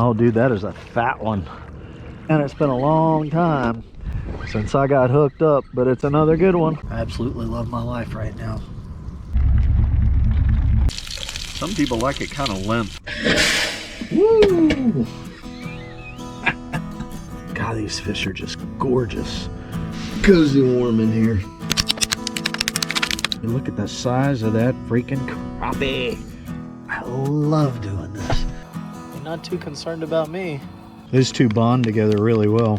Oh dude, that is a fat one. And it's been a long time since I got hooked up, but it's another good one. I absolutely love my life right now. Some people like it kind of limp. Woo! God, these fish are just gorgeous. Cozy warm in here. Look at the size of that freaking crappie. I love doing this. You're not too concerned about me. These two bond together really well.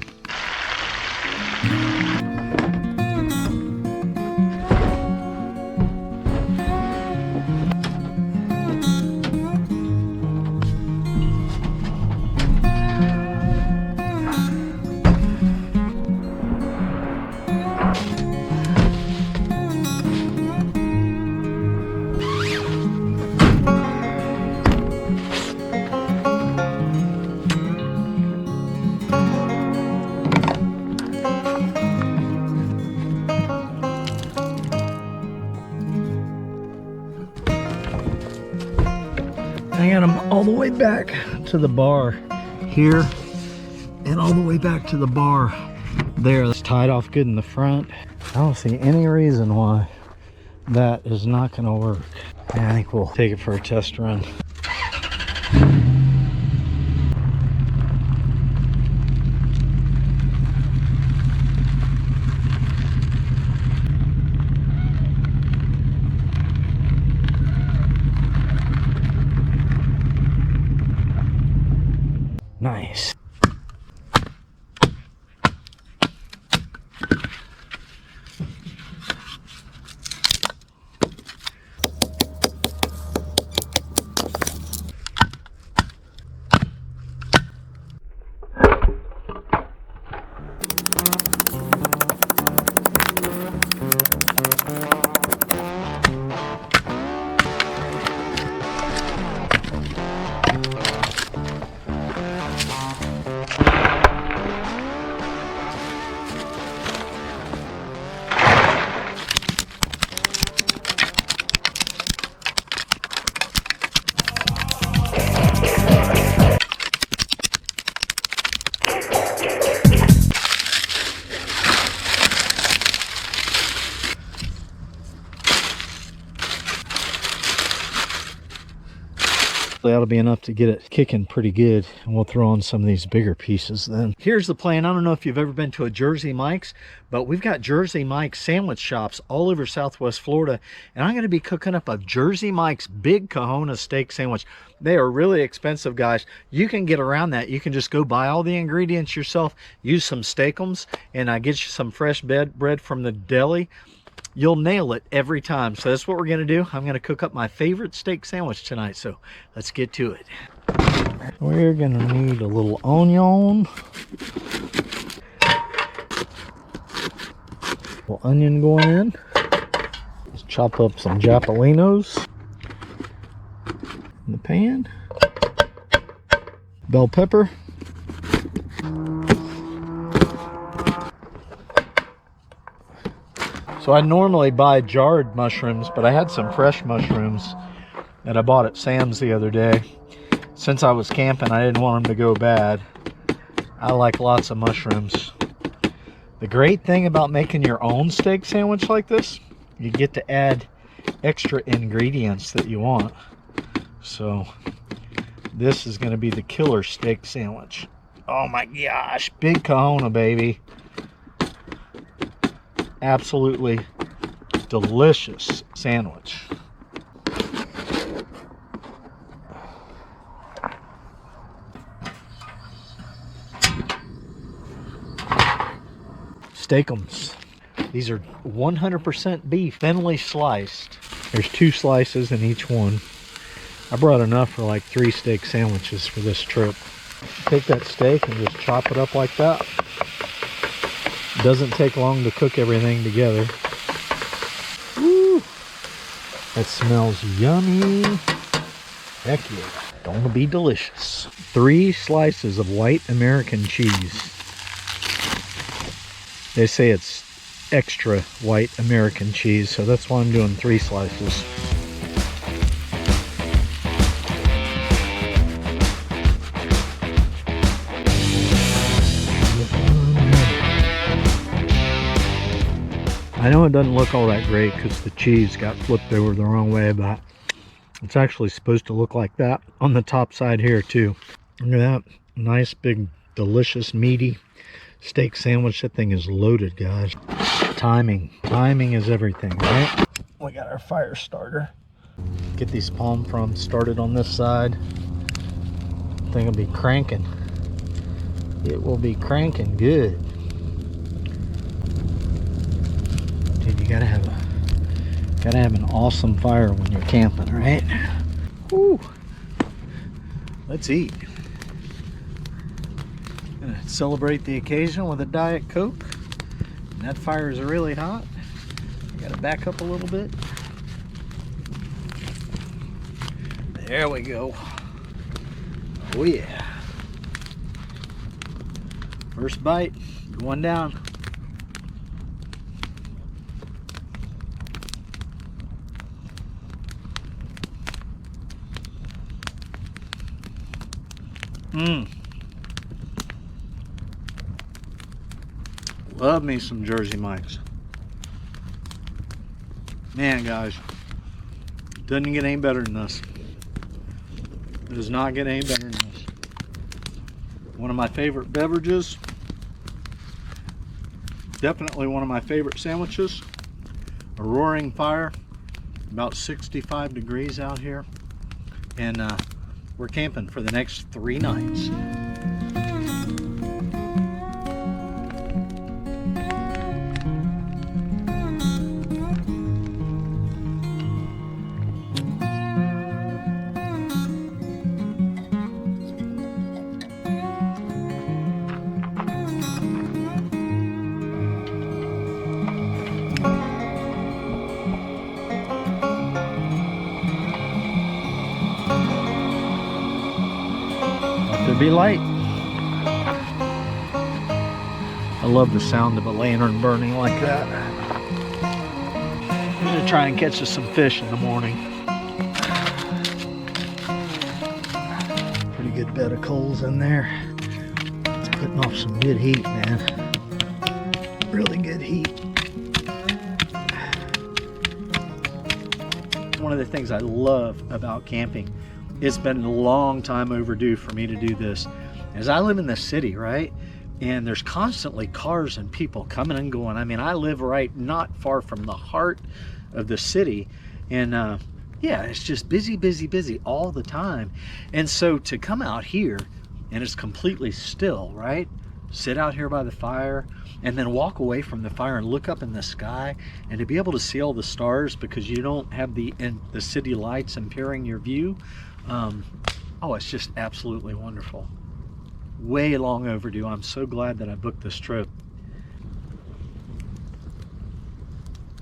I got them all the way back to the bar here and all the way back to the bar there. It's tied off good in the front. I don't see any reason why that is not going to work. And I think we'll take it for a test run. Nice. That'll be enough to get it kicking pretty good, and we'll throw on some of these bigger pieces then. Here's the plan. I don't know if you've ever been to a Jersey Mike's, but we've got Jersey Mike's sandwich shops all over Southwest Florida, and I'm going to be cooking up a Jersey Mike's big Kahuna steak sandwich. They are really expensive, guys. You can get around that. You can just go buy all the ingredients yourself, use some steakums, and get you some fresh bread from the deli. You'll nail it every time. So that's what we're gonna do. I'm gonna cook up my favorite steak sandwich tonight, so let's get to it. We're gonna need a little onion, little onion going in. Let's chop up some japalinos in the pan. Bell pepper. So I normally buy jarred mushrooms, but I had some fresh mushrooms that I bought at Sam's the other day. Since I was camping, I didn't want them to go bad. I like lots of mushrooms. The great thing about making your own steak sandwich like this, you get to add extra ingredients that you want. So this is going to be the killer steak sandwich. Oh my gosh, big Kahuna, baby. Absolutely delicious sandwich. Steakums. These are 100% beef, thinly sliced. There's 2 slices in each one. I brought enough for like 3 steak sandwiches for this trip. Take that steak and just chop it up like that. Doesn't take long to cook everything together. Woo! That smells yummy. Heck yeah. Gonna be delicious. 3 slices of white American cheese. They say it's extra white American cheese, so that's why I'm doing 3 slices. I know it doesn't look all that great because the cheese got flipped over the wrong way, but it's actually supposed to look like that on the top side here too. Look at that. Nice, big, delicious, meaty steak sandwich. That thing is loaded, guys. Timing is everything, right? We got our fire starter. Get these palm fronds started on this side. Thing will be cranking. It will be cranking good. Dude, you gotta have an awesome fire when you're camping, right? Woo. Let's eat. Gonna celebrate the occasion with a Diet Coke. And that fire is really hot. You gotta back up a little bit. There we go. Oh yeah. First bite, going down. Love me some Jersey Mike's. Man, guys, doesn't get any better than this. It does not get any better than this. One of my favorite beverages. Definitely one of my favorite sandwiches. A roaring fire. About 65 degrees out here. And we're camping for the next 3 nights. Be light. I love the sound of a lantern burning like that. I'm gonna try and catch us some fish in the morning. Pretty good bed of coals in there. It's putting off some good heat, man. Really good heat. One of the things I love about camping, it's been a long time overdue for me to do this, as I live in the city, right? And there's constantly cars and people coming and going. I mean, I live right not far from the heart of the city, and yeah, it's just busy, busy, busy all the time. And so to come out here and it's completely still, right? Sit out here by the fire and then walk away from the fire and look up in the sky, and to be able to see all the stars because you don't have the city lights impairing your view. Oh, it's just absolutely wonderful. Way long overdue. I'm so glad that I booked this trip.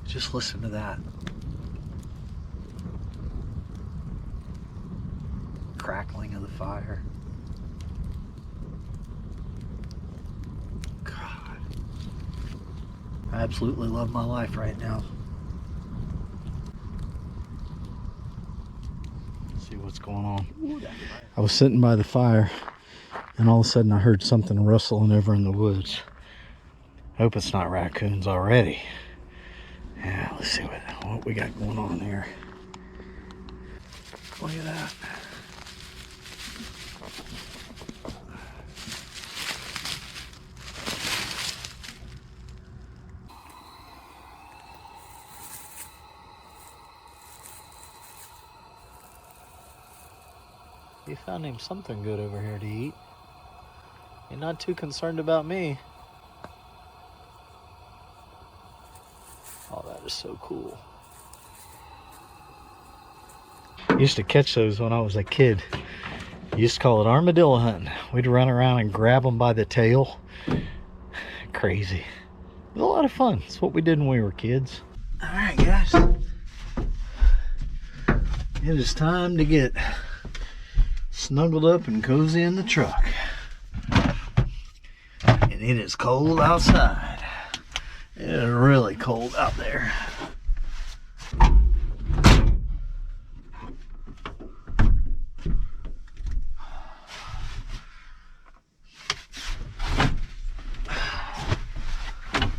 Just listen to that. Crackling of the fire. God. I absolutely love my life right now. See what's going on. I was sitting by the fire and all of a sudden I heard something rustling over in the woods. Hope it's not raccoons already. Yeah, let's see what we got going on here. Look at that. You found him something good over here to eat. You're not too concerned about me. Oh, that is so cool. I used to catch those when I was a kid. You used to call it armadillo hunting. We'd run around and grab them by the tail. Crazy. It was a lot of fun. It's what we did when we were kids. All right, guys. It is time to get snuggled up and cozy in the truck. And it is cold outside. It is really cold out there.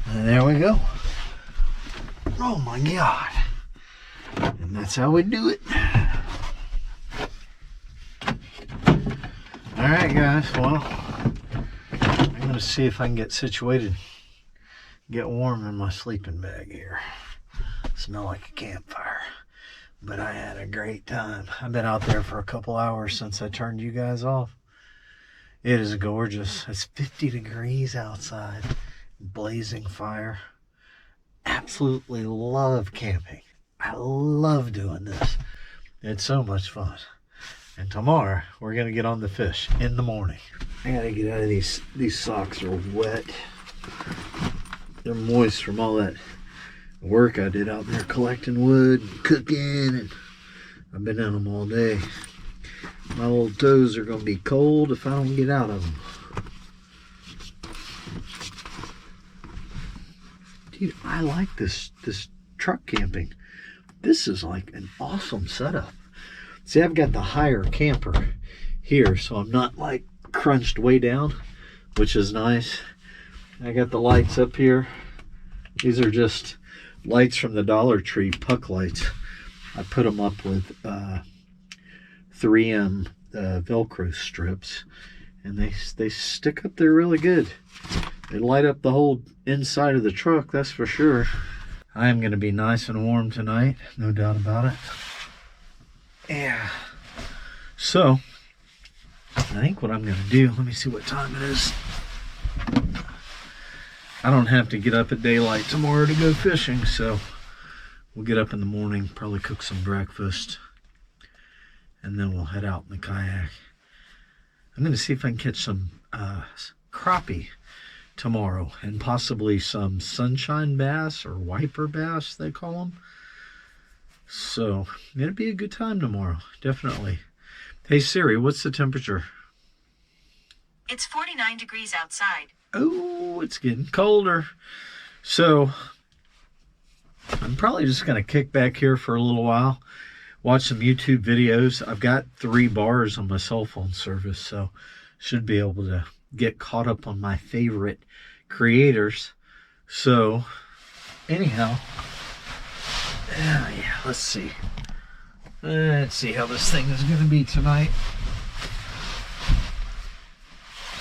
And there we go. Oh my God. And that's how we do it. All right, guys. Well, I'm going to see if I can get situated, get warm in my sleeping bag here. Smell like a campfire. But I had a great time. I've been out there for a couple hours since I turned you guys off. It is gorgeous. It's 50 degrees outside. Blazing fire. Absolutely love camping. I love doing this. It's so much fun. And tomorrow we're gonna get on the fish in the morning. I gotta get out of these socks are wet. They're moist from all that work I did out there collecting wood, cooking, and I've been in them all day. My little toes are gonna be cold if I don't get out of them. Dude, I like this truck camping. This is like an awesome setup. See, I've got the higher camper here, so I'm not like crunched way down, which is nice. I got the lights up here. These are just lights from the Dollar Tree, puck lights. I put them up with 3M Velcro strips, and they stick up there really good. They light up the whole inside of the truck, that's for sure. I am going to be nice and warm tonight, no doubt about it. Yeah. So, I think what I'm going to do, let me see what time it is. I don't have to get up at daylight tomorrow to go fishing, so we'll get up in the morning, probably cook some breakfast, and then we'll head out in the kayak. I'm going to see if I can catch some crappie tomorrow, and possibly some sunshine bass or wiper bass, they call them. So, it'll be a good time tomorrow, definitely. Hey Siri, what's the temperature? It's 49 degrees outside. Oh, it's getting colder. So, I'm probably just going to kick back here for a little while, watch some YouTube videos. I've got 3 bars on my cell phone service, so should be able to get caught up on my favorite creators. So, anyhow, yeah, let's see. Let's see how this thing is going to be tonight.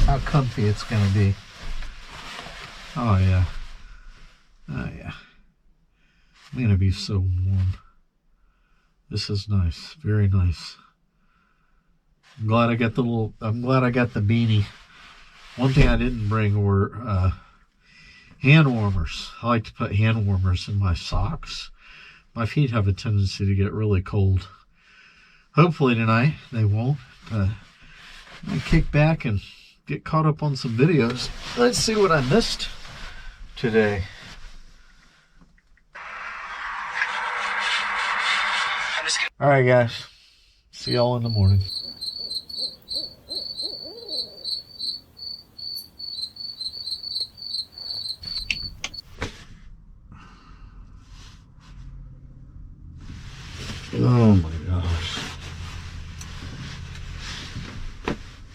How comfy it's going to be. Oh, yeah. Oh, yeah. I'm going to be so warm. This is nice. Very nice. I'm glad I got the beanie. One thing I didn't bring were hand warmers. I like to put hand warmers in my socks. My feet have a tendency to get really cold. Hopefully tonight they won't. But I'm going to kick back and get caught up on some videos. Let's see what I missed today. All right, guys. See y'all in the morning. Oh my gosh.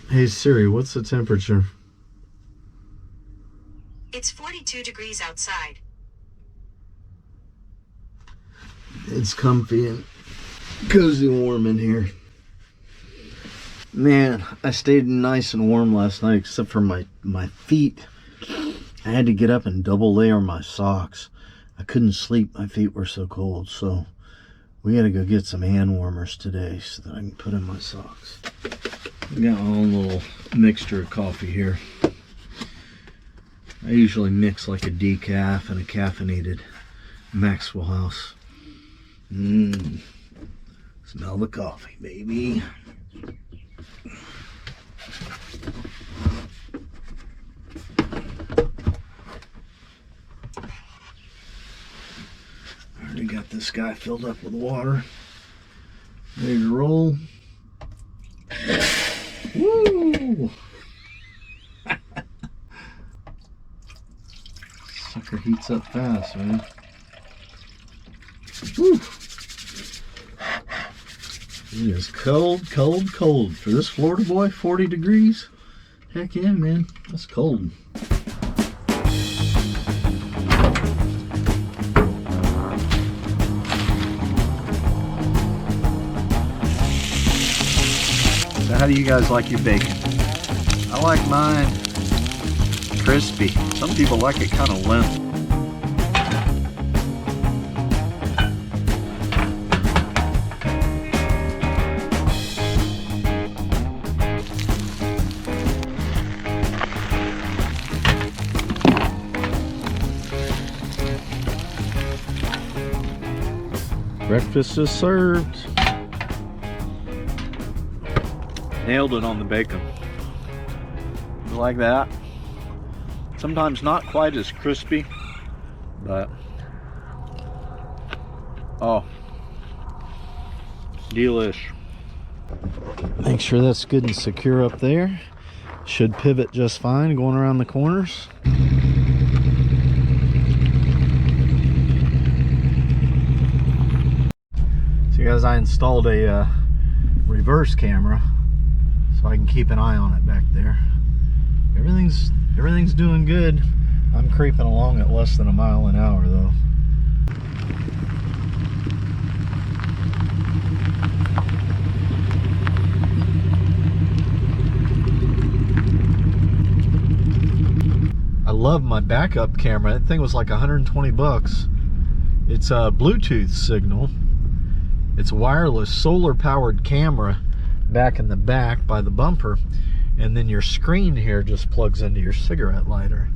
Hey Siri, what's the temperature? It's 42 degrees outside. It's comfy and cozy warm in here. Man, I stayed nice and warm last night except for my feet. I had to get up and double layer my socks. I couldn't sleep, my feet were so cold, so we gotta go get some hand warmers today so that I can put in my socks. I got my own little mixture of coffee here. I usually mix like a decaf and a caffeinated Maxwell House. Smell the coffee, baby. I already got this guy filled up with water. Ready to roll. Woo! Sucker heats up fast, man. Woo! It is cold, cold, cold. For this Florida boy, 40 degrees. Heck yeah, man. That's cold. So how do you guys like your bacon? I like mine crispy. Some people like it kind of limp. Breakfast is served. Nailed it on the bacon. Like that. Sometimes not quite as crispy, but oh, delish. Make sure that's good and secure up there. Should pivot just fine going around the corners. So guys, I installed a reverse camera so I can keep an eye on it back there. Everything's doing good. I'm creeping along at less than a mile an hour though. I love my backup camera. That thing was like 120 bucks. It's a Bluetooth signal. It's a wireless solar powered camera back in the back by the bumper, and then your screen here just plugs into your cigarette lighter,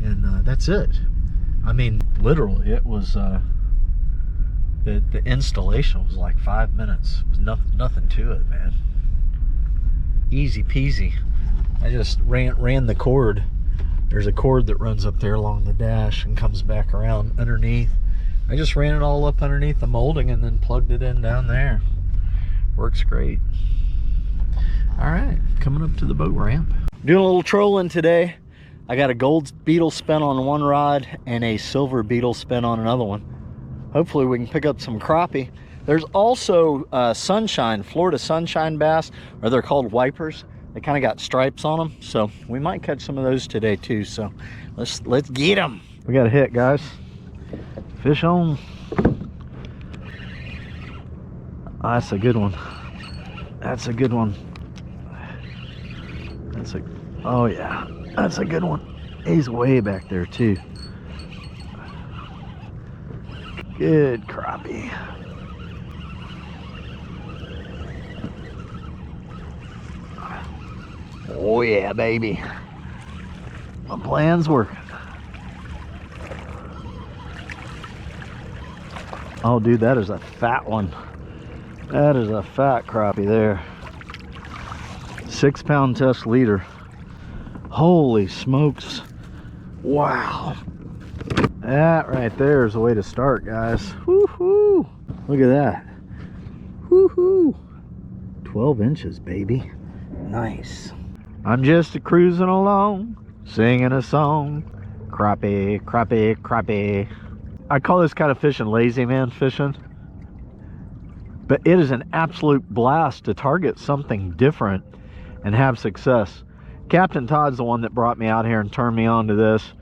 and that's it. I mean, literally, it was the installation was like 5 minutes. It was nothing to it, man. Easy peasy. I just ran the cord. There's a cord that runs up there along the dash and comes back around underneath. I just ran it all up underneath the molding and then plugged it in down there. Works great. All right, coming up to the boat ramp. Doing a little trolling today. I got a gold beetle spin on one rod and a silver beetle spin on another one. Hopefully we can pick up some crappie. There's also sunshine, Florida sunshine bass, or they're called wipers. They kind of got stripes on them, so we might catch some of those today too. So let's get them. We got a hit, guys. Fish on. Oh, that's a good one. That's a good one. Oh yeah, that's a good one. He's way back there too. Good crappie. Oh yeah, baby. My plan's working. Oh dude, that is a fat one. That is a fat crappie there. 6 pound test leader. Holy smokes. Wow. That right there is the way to start, guys. Woohoo. Look at that. Woohoo. 12 inches, baby. Nice. I'm just cruising along, singing a song. Crappie, crappie, crappie. I call this kind of fishing lazy man fishing. But it is an absolute blast to target something different and have success. Captain Todd's the one that brought me out here and turned me on to this.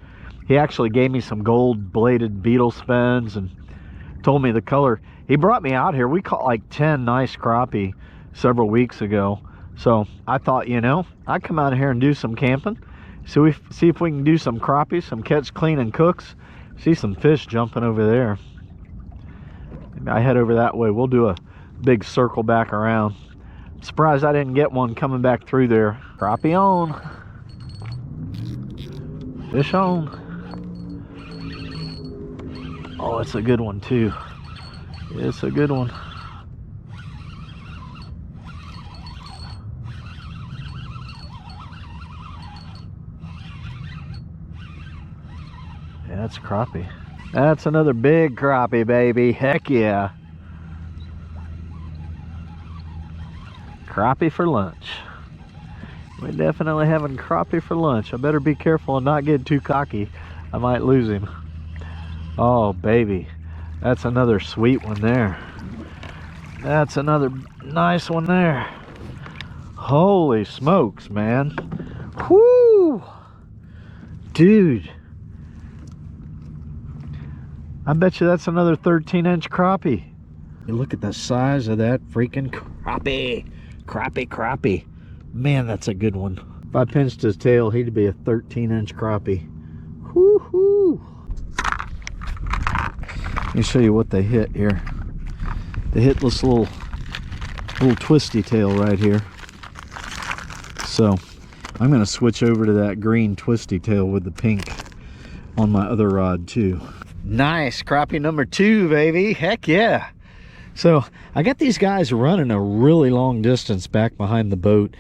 He actually gave me some gold bladed beetle spins and told me the color. He brought me out here. We caught like 10 nice crappie several weeks ago. So I thought, you know, I'd come out here and do some camping. So we see if we can do some crappie, some catch, clean, and cooks. See some fish jumping over there. Maybe I head over that way. We'll do a big circle back around. Surprised I didn't get one coming back through there. Crappie on. Fish on. Oh, it's a good one too. It's a good one. Yeah, that's crappie. That's another big crappie, baby. Heck yeah. Crappie for lunch. We're definitely having crappie for lunch. I better be careful and not get too cocky. I might lose him. Oh, baby. That's another sweet one there. That's another nice one there. Holy smokes, man. Whoo! Dude. I bet you that's another 13-inch crappie. You look at the size of that freaking crappie. Crappie. Man, that's a good one. If I pinched his tail, he'd be a 13-inch crappie. Woo-hoo! Let me show you what they hit here. They hit this little twisty tail right here. So I'm going to switch over to that green twisty tail with the pink on my other rod too. Nice, crappie number 2, baby. Heck yeah. So I got these guys running a really long distance back behind the boat,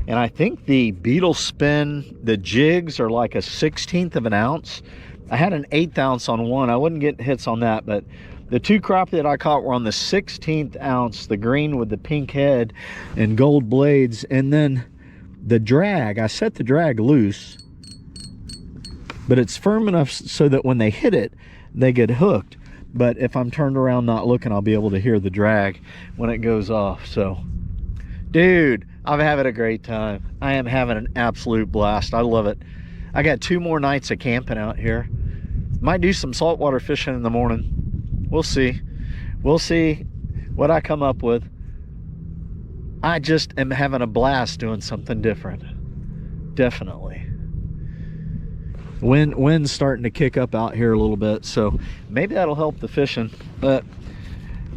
and I think the beetle spin, the jigs are like a 1/16 of an ounce. I had an 1/8 ounce on one. I wouldn't get hits on that, but the 2 crappie that I caught were on the 1/16 ounce, the green with the pink head and gold blades. And then the drag, I set the drag loose, but it's firm enough so that when they hit it, they get hooked. But if I'm turned around not looking, I'll be able to hear the drag when it goes off. So, dude, I'm having a great time. I am having an absolute blast. I love it. I got 2 more nights of camping out here. Might do some saltwater fishing in the morning. We'll see. We'll see what I come up with. I just am having a blast doing something different. Definitely. Wind's starting to kick up out here a little bit, so maybe that'll help the fishing. But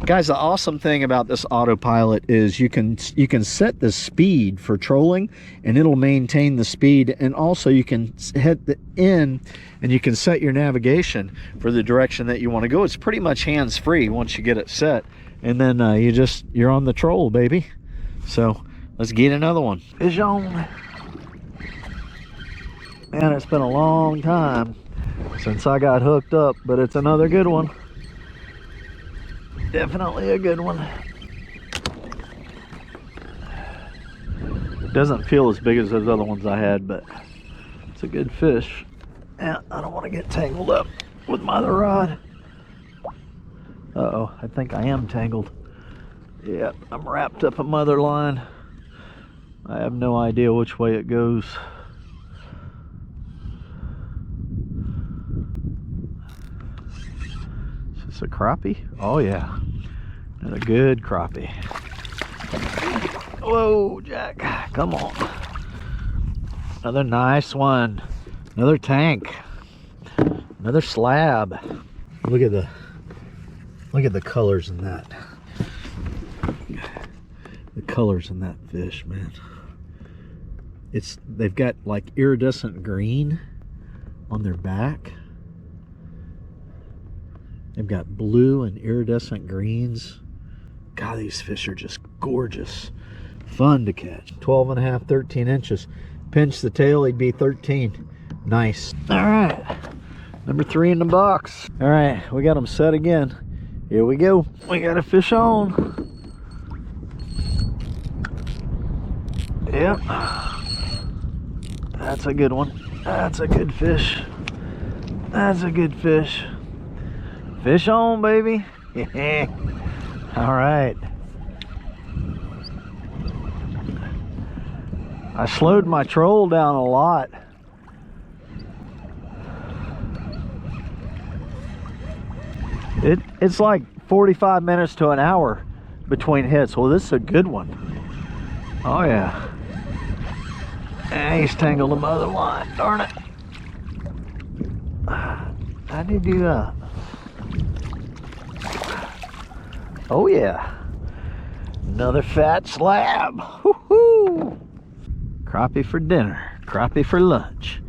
guys, the awesome thing about this autopilot is you can set the speed for trolling and it'll maintain the speed, and also you can hit the in and you can set your navigation for the direction that you want to go. It's pretty much hands-free once you get it set, and then you're on the troll, baby. So let's get another one. Fish on. Man, it's been a long time since I got hooked up, but it's another good one. Definitely a good one. Doesn't feel as big as those other ones I had, but it's a good fish. Yeah, I don't want to get tangled up with my other rod. Uh-oh, I think I am tangled. Yep, I'm wrapped up in my other line. I have no idea which way it goes. Is this a crappie? Oh yeah, and a good crappie. Whoa, Jack, come on. Another nice one. Another tank. Another slab. Look at the colors in that. The colors in that fish, man. They've got like iridescent green on their back. They've got blue and iridescent greens. God, these fish are just gorgeous. Fun to catch. 12.5, 13 inches. Pinch the tail, he'd be 13. Nice. All right, number 3 in the box. All right, we got them set again. Here we go. We got a fish on. Yep. That's a good one. That's a good fish. That's a good fish. Fish on, baby. All right. I slowed my troll down a lot. It's like 45 minutes to an hour between hits. Well, this is a good one. Oh yeah. And he's tangled in my other line. Darn it. How'd he do that? Oh yeah. Another fat slab. Woo-hoo. Crappie for dinner. Crappie for lunch.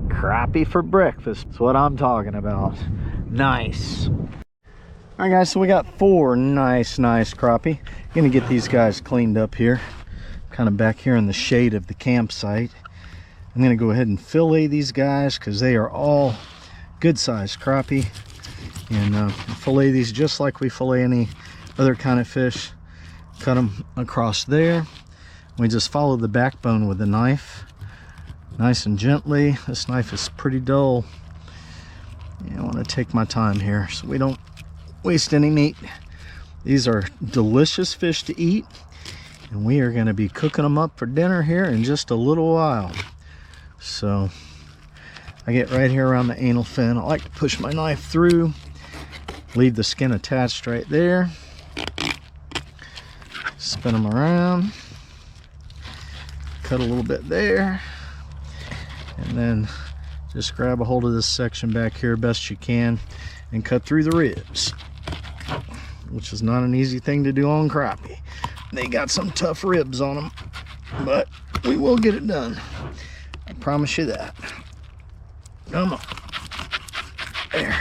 Crappie for breakfast. That's what I'm talking about. Nice. All right, guys, so we got 4 nice crappie. Gonna get these guys cleaned up here. Kind of back here in the shade of the campsite. I'm gonna go ahead and fillet these guys because they are all good sized crappie. And fillet these just like we fillet any other kind of fish. Cut them across there. We just follow the backbone with the knife. Nice and gently. This knife is pretty dull. Yeah, I want to take my time here so we don't waste any meat. These are delicious fish to eat, and we are going to be cooking them up for dinner here in just a little while. So I get right here around the anal fin. I like to push my knife through, leave the skin attached right there, spin them around. cut a little bit there, and then just grab a hold of this section back here best you can and cut through the ribs, which is not an easy thing to do on crappie. They got some tough ribs on them, but we will get it done. I promise you that. Come on. There.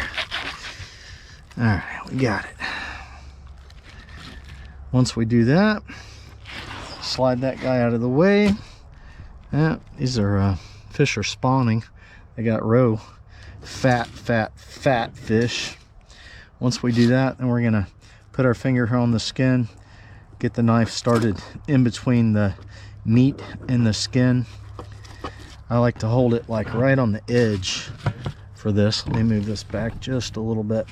All right, we got it. Once we do that, slide that guy out of the way. Yeah, these are fish are spawning. They got roe, fat fish. Once we do that, then we're gonna put our finger here on the skin, get the knife started in between the meat and the skin. I like to hold it like right on the edge for this. Let me move this back just a little bit.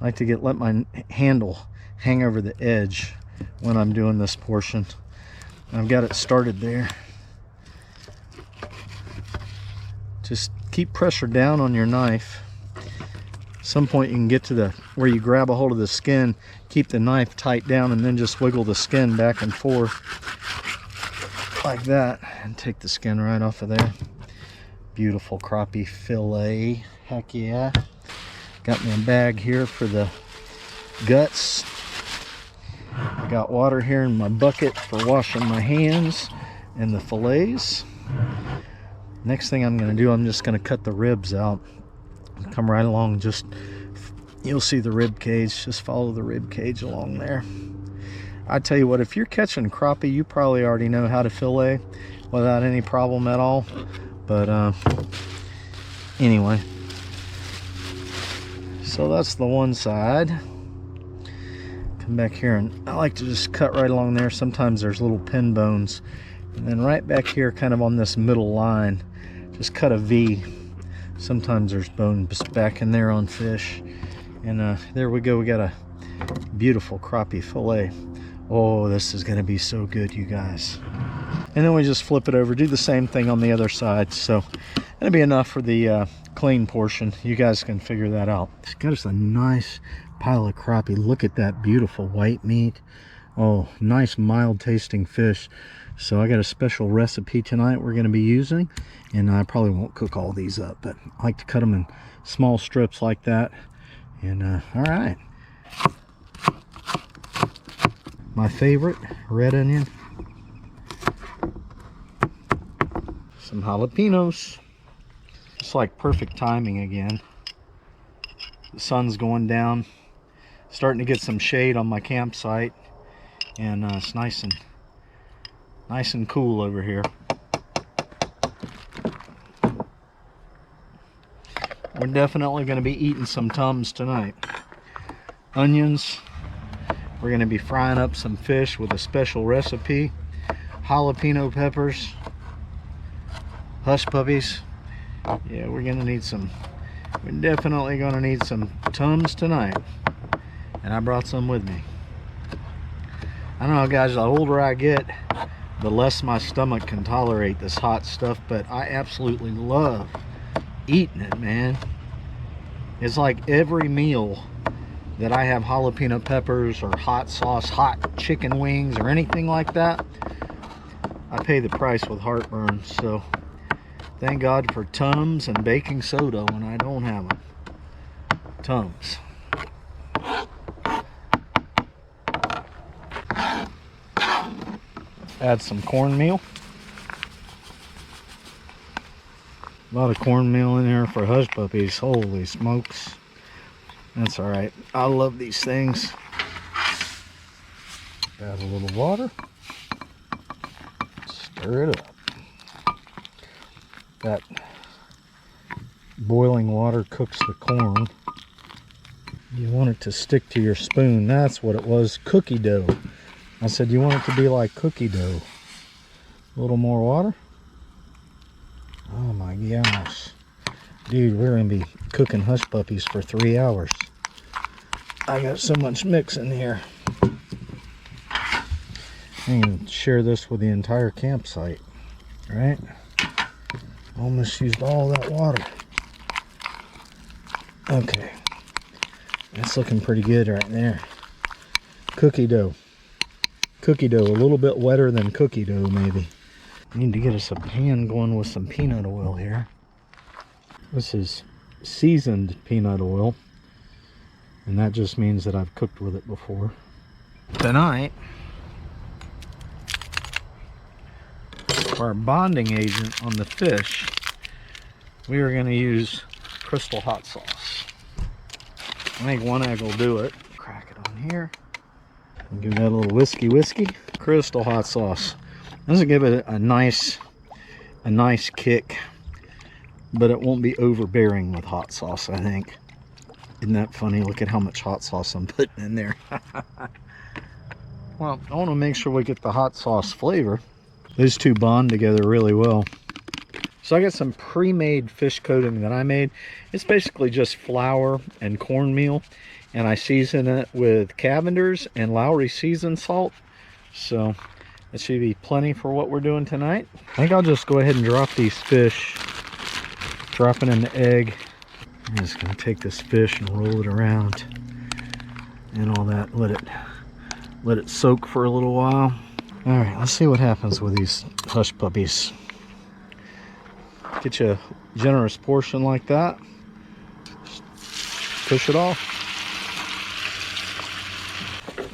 I like to let my handle hang over the edge when I'm doing this portion. I've got it started there. Just keep pressure down on your knife. At some point you can get to where you grab a hold of the skin, keep the knife tight down, and then just wiggle the skin back and forth like that, and take the skin right off of there. Beautiful crappie fillet. Heck yeah. Got me a bag here for the guts. I got water here in my bucket for washing my hands and the fillets. Next thing I'm going to do, I'm just going to cut the ribs out. Come right along, just you'll see the rib cage. Just follow the rib cage along there. I tell you what, if you're catching crappie, you probably already know how to fillet without any problem at all. But anyway, so that's the one side. Come back here, and I like to just cut right along there. Sometimes there's little pin bones, and then right back here, kind of on this middle line, just cut a V. Sometimes there's bones back in there on fish, and there we go. We got a beautiful crappie fillet. Oh, this is going to be so good, you guys. And then we just flip it over, do the same thing on the other side. So that'll be enough for the clean portion. You guys can figure that out. It's got us a nice pile of crappie. Look at that beautiful white meat. Oh, nice mild tasting fish. So I got a special recipe tonight we're going to be using, and I probably won't cook all these up, but I like to cut them in small strips like that. And all right, my favorite, red onion, some jalapenos. Just like perfect timing again. The sun's going down, starting to get some shade on my campsite, and it's nice and cool over here. We're definitely going to be eating some Tums tonight. Onions. We're going to be frying up some fish with a special recipe. Jalapeno peppers. Hush puppies. Yeah, we're going to need some. We're definitely going to need some Tums tonight. And I brought some with me. I don't know, guys, the older I get, the less my stomach can tolerate this hot stuff, but I absolutely love eating it, man. It's like every meal that I have jalapeno peppers or hot sauce, hot chicken wings or anything like that, I pay the price with heartburn. So thank God for Tums and baking soda when I don't have them. Tums. Add some cornmeal. A lot of cornmeal in there for hush puppies. Holy smokes. That's all right. I love these things. Add a little water. Stir it up. That boiling water cooks the corn. You want it to stick to your spoon. That's what it was. Cookie dough. I said you want it to be like cookie dough. A little more water. Oh my gosh. Dude, we're going to be cooking hush puppies for 3 hours. I got so much mix in here. I can share this with the entire campsite. Right? Almost used all that water. Okay. That's looking pretty good right there. Cookie dough. Cookie dough, a little bit wetter than cookie dough maybe. Need to get us a pan going with some peanut oil here. This is seasoned peanut oil, and that just means that I've cooked with it before. Tonight, for our bonding agent on the fish, we are going to use Crystal hot sauce. I think one egg will do it. Crack it on here. Give that a little whiskey. Crystal hot sauce. This will give it a nice kick, but it won't be overbearing with hot sauce, I think. Isn't that funny? Look at how much hot sauce I'm putting in there. Well, I want to make sure we get the hot sauce flavor. Those two bond together really well. So I got some pre-made fish coating that I made. It's basically just flour and cornmeal, and I season it with Cavender's and Lowry seasoned salt. So it should be plenty for what we're doing tonight. I think I'll just go ahead and drop these fish, drop it in the egg. I'm just gonna take this fish and roll it around and all that. Let it soak for a little while. All right, let's see what happens with these hush puppies. Get you a generous portion like that. Just push it off.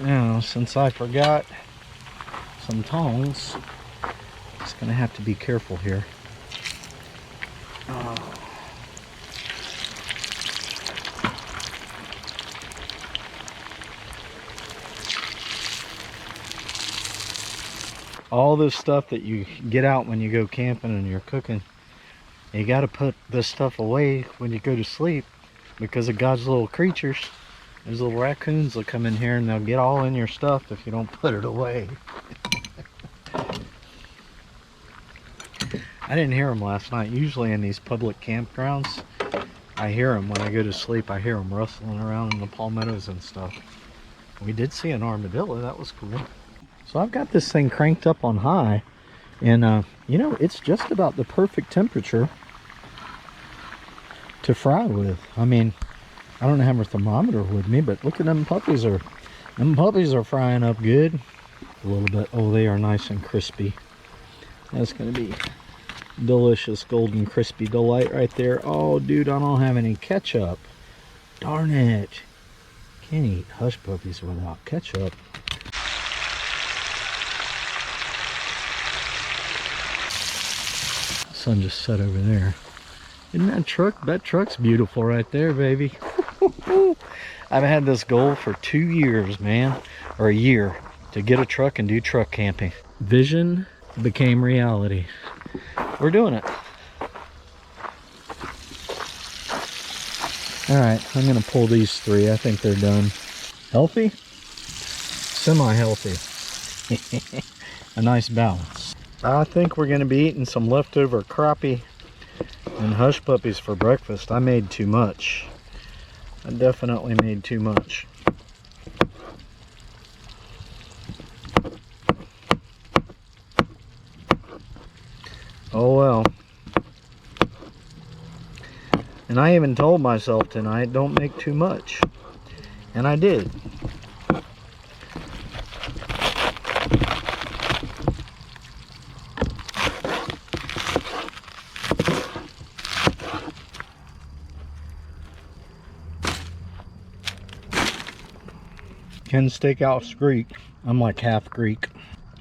Now, since I forgot some tongs, just gonna have to be careful here. All this stuff that you get out when you go camping and you're cooking, you got to put this stuff away when you go to sleep because of God's little creatures. Those little raccoons will come in here and they'll get all in your stuff if you don't put it away. I didn't hear them last night. Usually in these public campgrounds, I hear them when I go to sleep. I hear them rustling around in the palmettos and stuff. We did see an armadillo. That was cool. So I've got this thing cranked up on high, and you know, it's just about the perfect temperature to fry with. I mean, I don't have a thermometer with me, but look at them puppies are frying up good. A little bit. Oh, they are nice and crispy. That's gonna be delicious golden crispy delight right there. Oh dude, I don't have any ketchup. Darn it. Can't eat hush puppies without ketchup. Sun just set over there. Isn't that truck? That truck's beautiful right there, baby. I've had this goal for 2 years, man, or a year, to get a truck and do truck camping. Vision became reality. We're doing it. All right, I'm gonna pull these 3. I think they're done. Healthy? Semi-healthy. A nice balance. I think we're gonna be eating some leftover crappie and hush puppies for breakfast. I made too much. I definitely made too much. Oh well. And I even told myself tonight, don't make too much. And I did. Ken Steakhouse Greek. I'm like half Greek,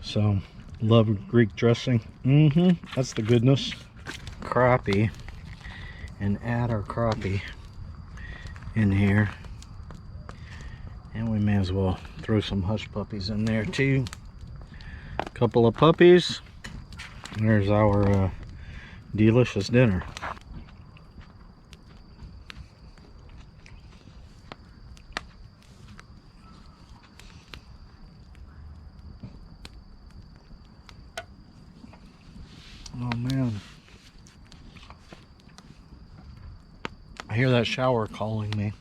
so love Greek dressing. That's the goodness. Crappie, and add our crappie in here, and we may as well throw some hush puppies in there too. A couple of puppies. There's our delicious dinner. Oh man, I hear that shower calling me.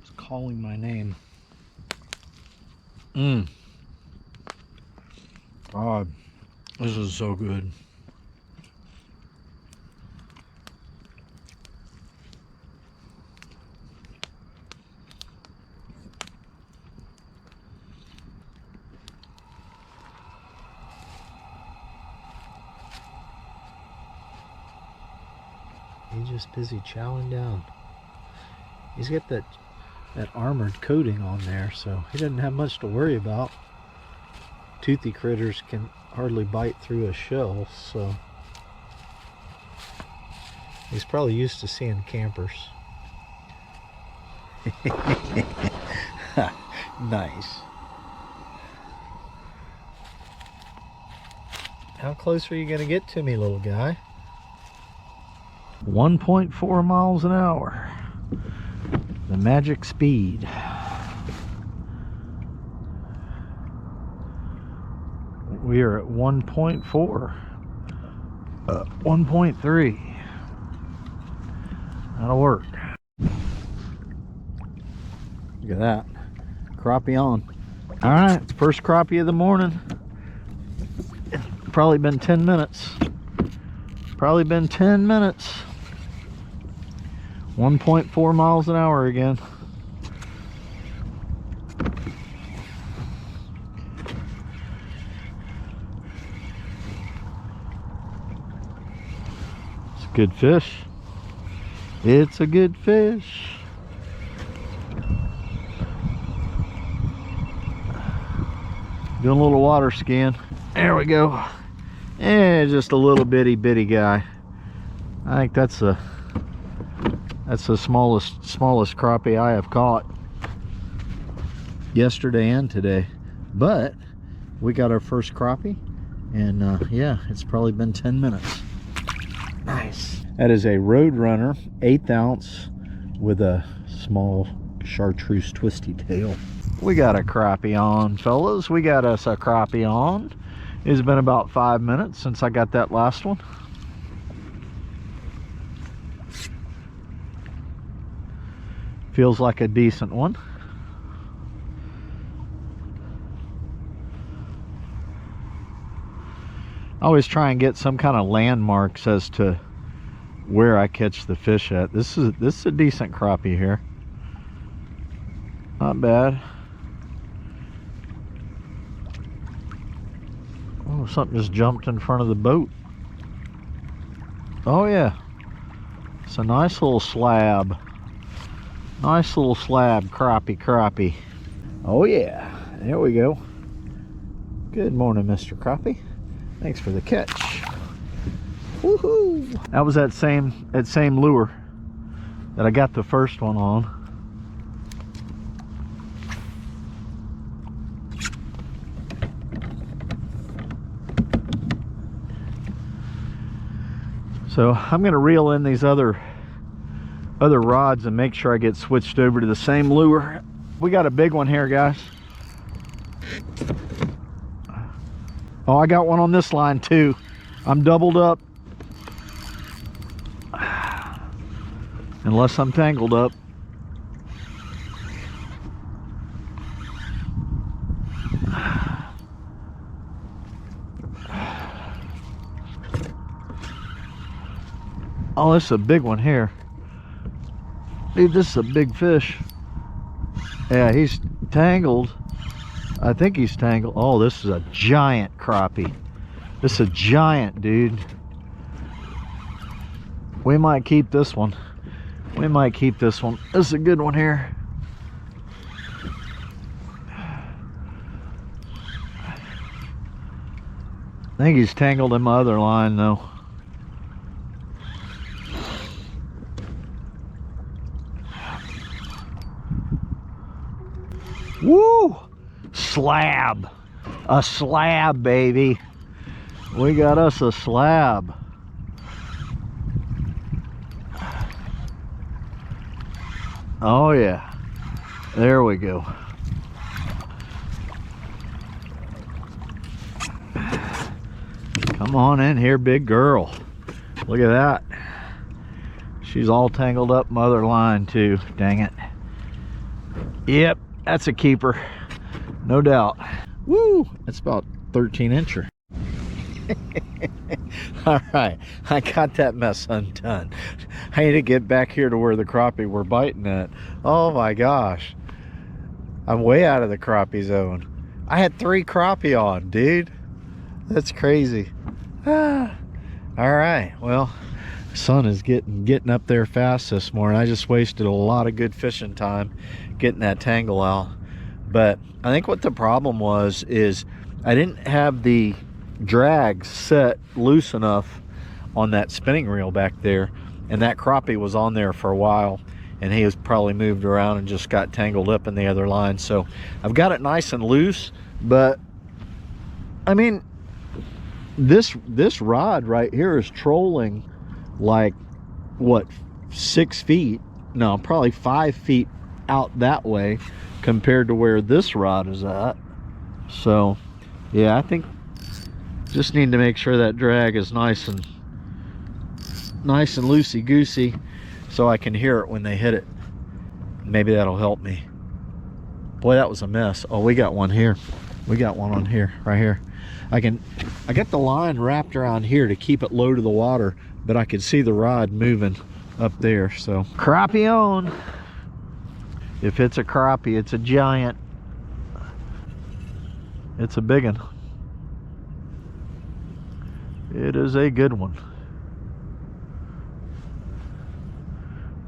It's calling my name. God, this is so good. He's just busy chowing down. He's got that armored coating on there, so he doesn't have much to worry about. Toothy critters can hardly bite through a shell, so he's probably used to seeing campers. Nice. How close are you going to get to me, little guy? 1.4 miles an hour. The magic speed. We are at 1.4. 1.3. That'll work. Look at that. Crappie on. Alright, first crappie of the morning. It's probably been 10 minutes. Probably been 10 minutes. 1.4 miles an hour again. It's a good fish. It's a good fish. Doing a little water scan. There we go. And just a little bitty guy. I think that's the smallest crappie I have caught yesterday and today. But we got our first crappie, and yeah, it's probably been 10 minutes. Nice. That is a Road Runner 1/8 ounce with a small chartreuse twisty tail. We got a crappie on, fellas. We got us a crappie on. It's been about 5 minutes since I got that last one. Feels like a decent one. I always try and get some kind of landmarks as to where I catch the fish at. This is a decent crappie here. Not bad. Oh, something just jumped in front of the boat. Oh yeah. It's a nice little slab. Nice little slab crappie. Oh yeah. There we go. Good morning, Mr. Crappie. Thanks for the catch. Woohoo! That was that same lure that I got the first one on. So I'm gonna reel in these other rods and make sure I get switched over to the same lure. We got a big one here, guys. Oh, I got one on this line too. I'm doubled up. Unless I'm tangled up. Oh, this is a big one here. Dude, this is a big fish. Yeah, he's tangled. I think he's tangled. Oh, this is a giant crappie. This is a giant, dude. We might keep this one. We might keep this one. This is a good one here. I think he's tangled in my other line though. Woo! Slab. A slab, baby. We got us a slab. Oh yeah. There we go. Come on in here, big girl. Look at that. She's all tangled up my other line too. Dang it. Yep, that's a keeper. No doubt. Woo! That's about 13-incher. All right, I got that mess undone. I need to get back here to where the crappie were biting at. Oh my gosh. I'm way out of the crappie zone. I had 3 crappie on, dude. That's crazy. All right, well, Sun is getting up there fast this morning. I just wasted a lot of good fishing time getting that tangle out. But I think what the problem was is I didn't have the drag set loose enough on that spinning reel back there, and that crappie was on there for a while, and he was probably moved around and just got tangled up in the other line. So I've got it nice and loose, but I mean, this rod right here is trolling like, what, 6 feet? No, probably 5 feet out that way compared to where this rod is at. So yeah, I think just need to make sure that drag is nice and loosey goosey so I can hear it when they hit it. Maybe that'll help me. Boy, that was a mess. Oh, we got one here. We got one on here, right here. I got the line wrapped around here to keep it low to the water, but I could see the rod moving up there. So crappie on. If it's a crappie, it's a giant. It's a big one. It is a good one.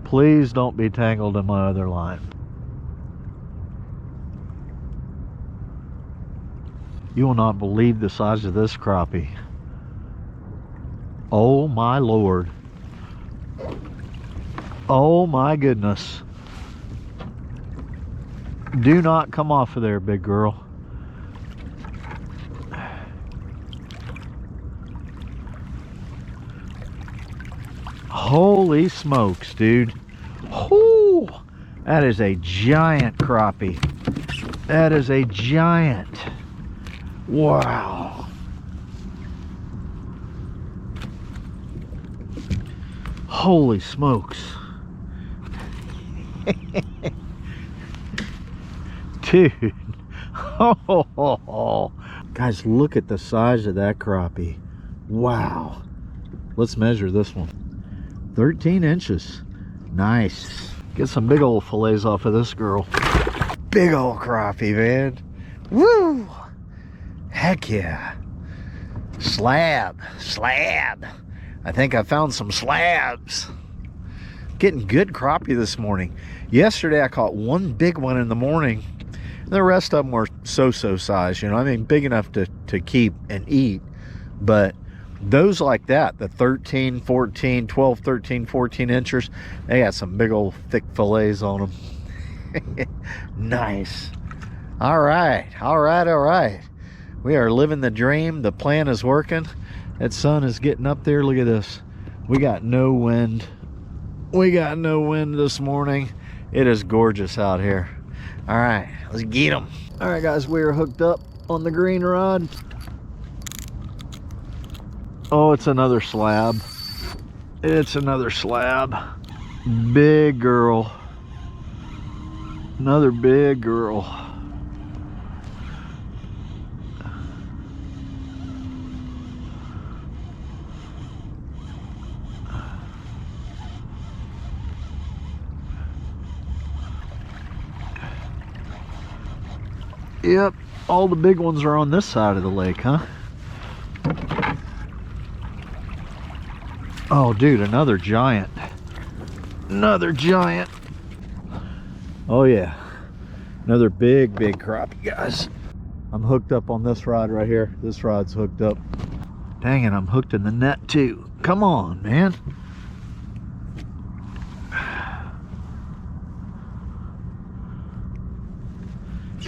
Please don't be tangled in my other line. You will not believe the size of this crappie. Oh my Lord. Oh my goodness. Do not come off of there, big girl. Holy smokes, dude. Whoo! That is a giant crappie. That is a giant. Wow. Holy smokes. Dude. Oh. Guys, look at the size of that crappie. Wow. Let's measure this one. 13 inches. Nice. Get some big old fillets off of this girl. Big old crappie, man. Woo! Heck yeah. Slab. I think I found some slabs. Getting good crappie this morning. Yesterday I caught one big one in the morning. The rest of them were so-so size, you know. I mean, big enough to keep and eat. But those like that, the 13, 14, 12, 13, 14 inchers, they got some big old thick fillets on them. Nice. All right. We are living the dream. The plan is working. That sun is getting up there. Look at this. We got no wind. This morning. It is gorgeous out here. All right, let's get them. All right, guys, we are hooked up on the green rod. Oh, it's another slab. Big girl. Another big girl. Yep, all the big ones are on this side of the lake, huh? Oh, dude, another giant. Oh, yeah. Another big crappie, guys. I'm hooked up on this rod right here. This rod's hooked up. Dang it, I'm hooked in the net, too. Come on, man.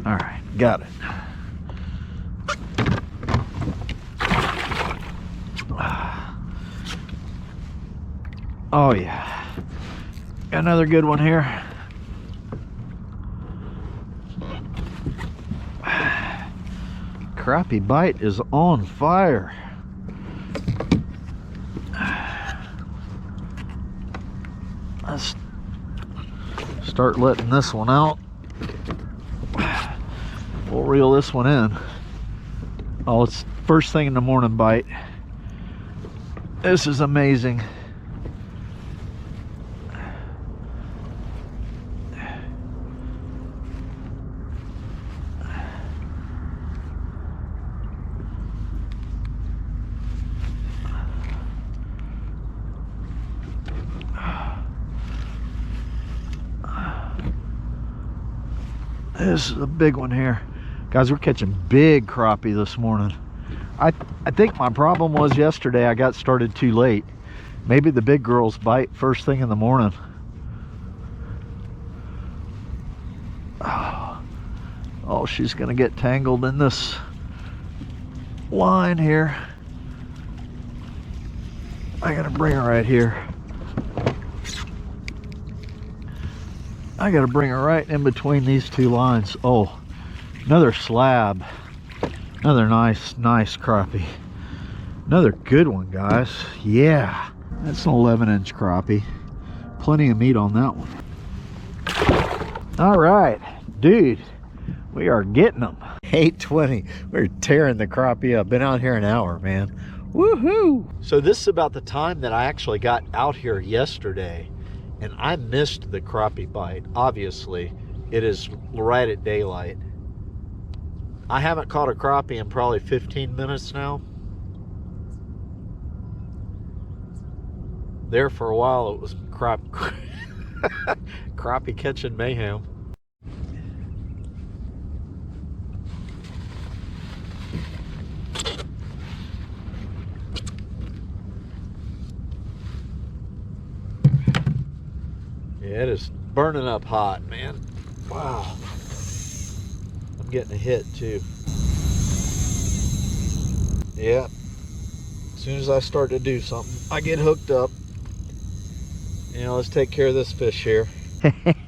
All right, got it. Oh yeah, got another good one here. Crappie bite is on fire. Let's start letting this one out. We'll reel this one in. Oh, it's first thing in the morning bite. This is amazing. This is a big one here. Guys, we're catching big crappie this morning. I think my problem was yesterday I got started too late. Maybe the big girls bite first thing in the morning. Oh, she's gonna get tangled in this line here. I gotta bring her right here. I gotta bring her right in between these two lines. Oh, another slab. Another nice crappie. Another good one, guys. Yeah, that's an 11-inch crappie. Plenty of meat on that one. All right, dude, we are getting them. 8:20. We're tearing the crappie up. Been out here an hour, man. Woohoo! So this is about the time that I actually got out here yesterday, and I missed the crappie bite. Obviously, it is right at daylight. I haven't caught a crappie in probably 15 minutes now. There for a while it was crappie catching mayhem. Yeah, it is burning up hot, man. Wow. I'm getting a hit too. Yeah. As soon as I start to do something, I get hooked up. You know, let's take care of this fish here.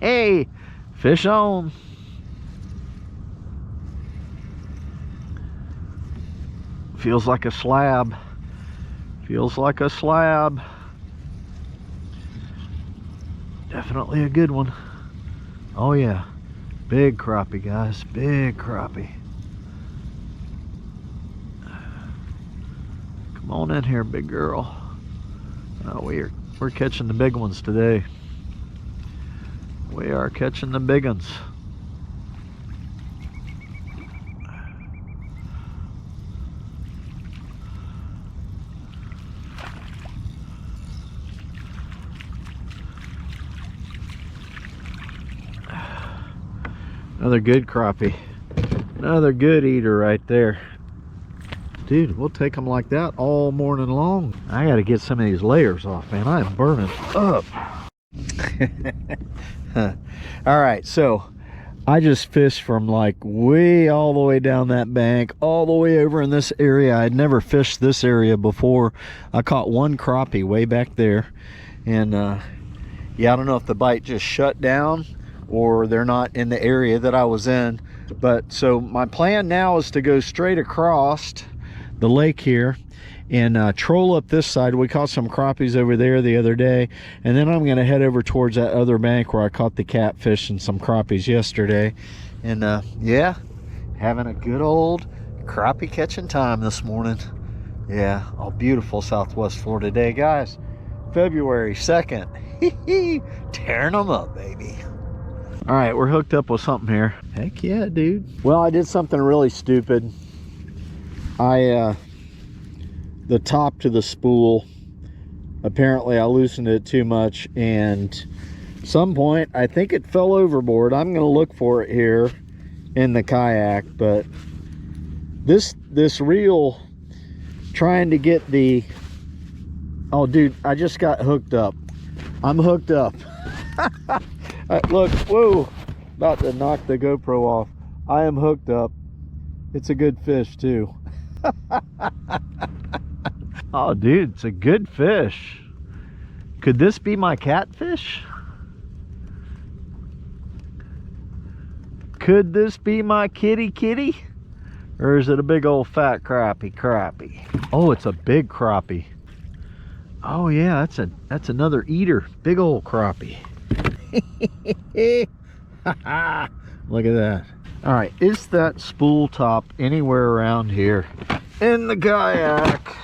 Hey, fish on. Feels like a slab. Feels like a slab. Definitely a good one. Oh yeah. Big crappie, guys. Big crappie. Come on in here, big girl. We're catching the big ones today. We are catching the big ones. Another good crappie. Another good eater right there. Dude, we'll take them like that all morning long. I gotta get some of these layers off, man. I am burning up. All right, so I just fished from like way all the way down that bank, all the way over in this area. I'd never fished this area before. I caught one crappie way back there. And yeah, I don't know if the bite just shut down or they're not in the area that I was in. But so my plan now is to go straight across the lake here and troll up this side. We caught some crappies over there the other day, and then I'm gonna head over towards that other bank where I caught the catfish and some crappies yesterday. And yeah, having a good old crappie catching time this morning. Yeah, all beautiful Southwest Florida day, guys. February 2nd. Tearing them up, baby. All right, we're hooked up with something here. Heck yeah, dude. Well, I did something really stupid. The top to the spool, apparently I loosened it too much, and at some point I think it fell overboard. I'm gonna look for it here in the kayak, but this reel, trying to get the, oh dude, I just got hooked up. I'm hooked up. Look, whoa, about to knock the GoPro off. I am hooked up. It's a good fish too. Oh dude, it's a good fish. Could this be my catfish? Could this be my kitty? Or is it a big old fat crappie? Oh, it's a big crappie. Oh yeah, that's another eater. Big old crappie. Look at that. All right, is that spool top anywhere around here in the kayak?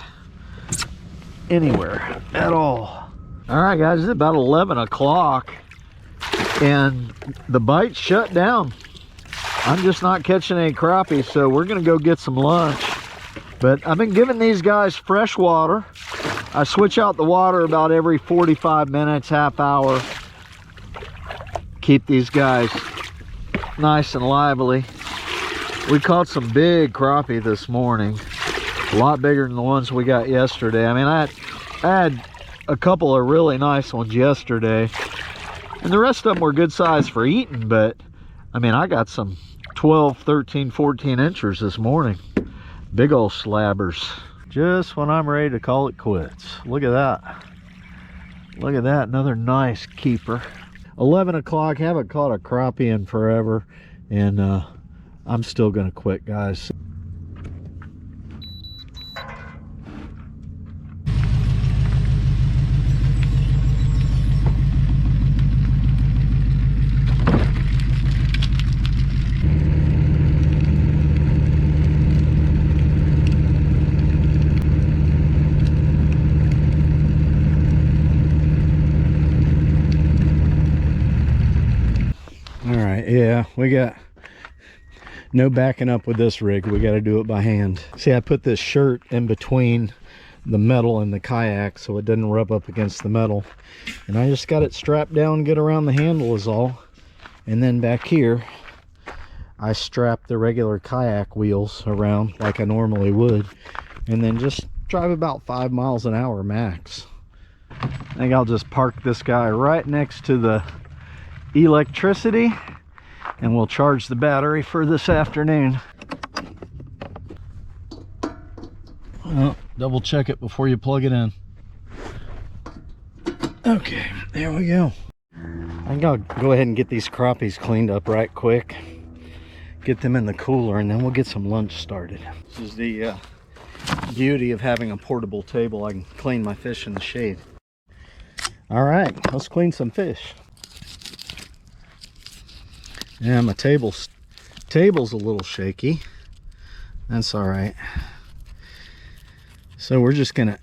Anywhere at all? All right guys, it's about 11 o'clock and the bite shut down. I'm just not catching any crappie, so we're gonna go get some lunch. But I've been giving these guys fresh water. I switch out the water about every 45 minutes, half hour. Keep these guys nice and lively. We caught some big crappie this morning. A lot bigger than the ones we got yesterday. I mean, I had a couple of really nice ones yesterday. And the rest of them were good size for eating, but I mean, I got some 12, 13, 14 inchers this morning. Big old slabbers. Just when I'm ready to call it quits. Look at that. Look at that, another nice keeper. 11 o'clock, haven't caught a crappie in forever, and I'm still gonna quit, guys. Yeah, we got no backing up with this rig. We got to do it by hand. See, I put this shirt in between the metal and the kayak so it doesn't rub up against the metal, and I just got it strapped down good around the handle is all. And then back here I strap the regular kayak wheels around like I normally would, and then just drive about 5 miles an hour max. I think I'll just park this guy right next to the electricity, and we'll charge the battery for this afternoon. Well, double check it before you plug it in. Okay, there we go. I think I'll go ahead and get these crappies cleaned up right quick, get them in the cooler, and then we'll get some lunch started. This is the beauty of having a portable table. I can clean my fish in the shade. All right, let's clean some fish. Yeah, my table's a little shaky. That's all right. So we're just gonna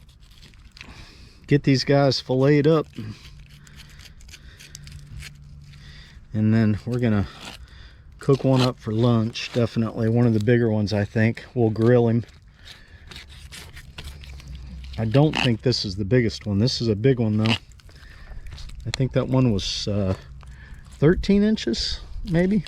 get these guys filleted up, and then we're gonna cook one up for lunch. Definitely one of the bigger ones, I think. We'll grill him. I don't think this is the biggest one. This is a big one though. I think that one was 13 inches. Maybe.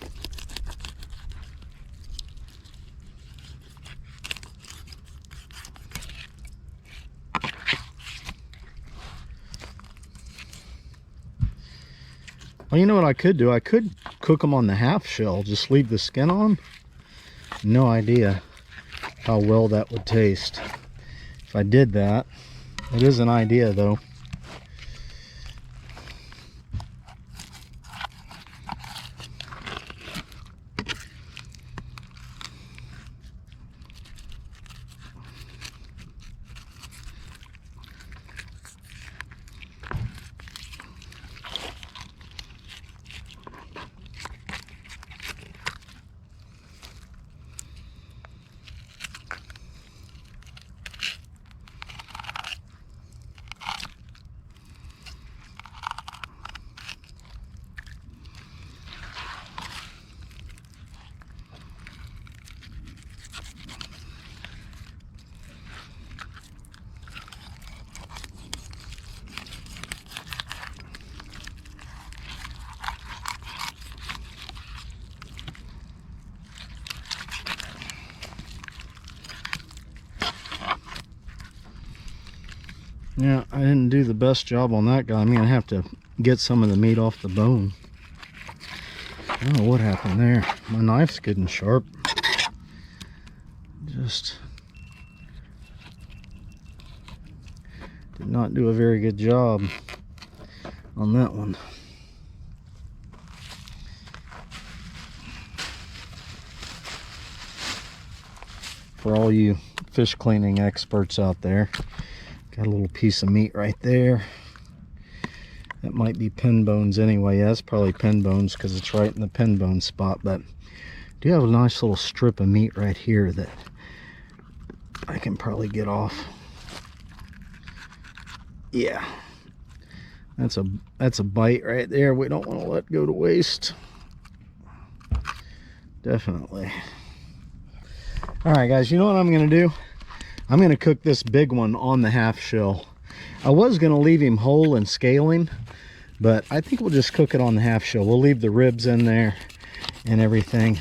Well, you know what I could do? I could cook them on the half shell, just leave the skin on. No idea how well that would taste if I did that. It is an idea though. Yeah, I didn't do the best job on that guy. I'm gonna have to get some of the meat off the bone. I don't know what happened there. My knife's good and sharp. Just did not do a very good job on that one. For all you fish cleaning experts out there, got a little piece of meat right there. That might be pin bones anyway. Yeah, that's probably pin bones because it's right in the pin bone spot. But I do have a nice little strip of meat right here that I can probably get off. Yeah, that's a bite right there. We don't want to let go to waste. Definitely. All right, guys, you know what I'm gonna do? I'm gonna cook this big one on the half shell. I was gonna leave him whole and scale him, but I think we'll just cook it on the half shell. We'll leave the ribs in there, and everything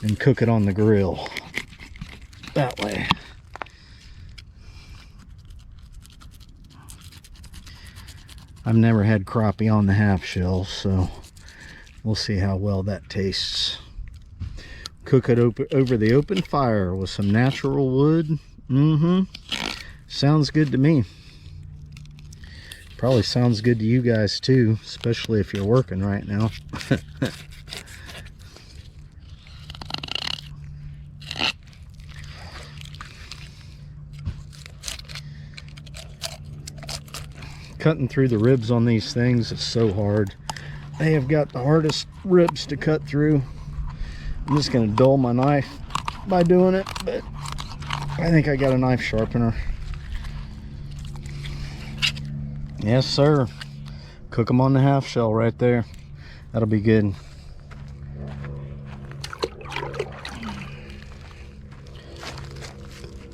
and cook it on the grill that way. I've never had crappie on the half shell, so we'll see how well that tastes. Cook it over the open fire with some natural wood. Sounds good to me. Probably sounds good to you guys too, especially if you're working right now. Cutting through the ribs on these things is so hard. They have got the hardest ribs to cut through. I'm just going to dull my knife by doing it, but I think I got a knife sharpener. Yes, sir. Cook them on the half shell right there. That'll be good.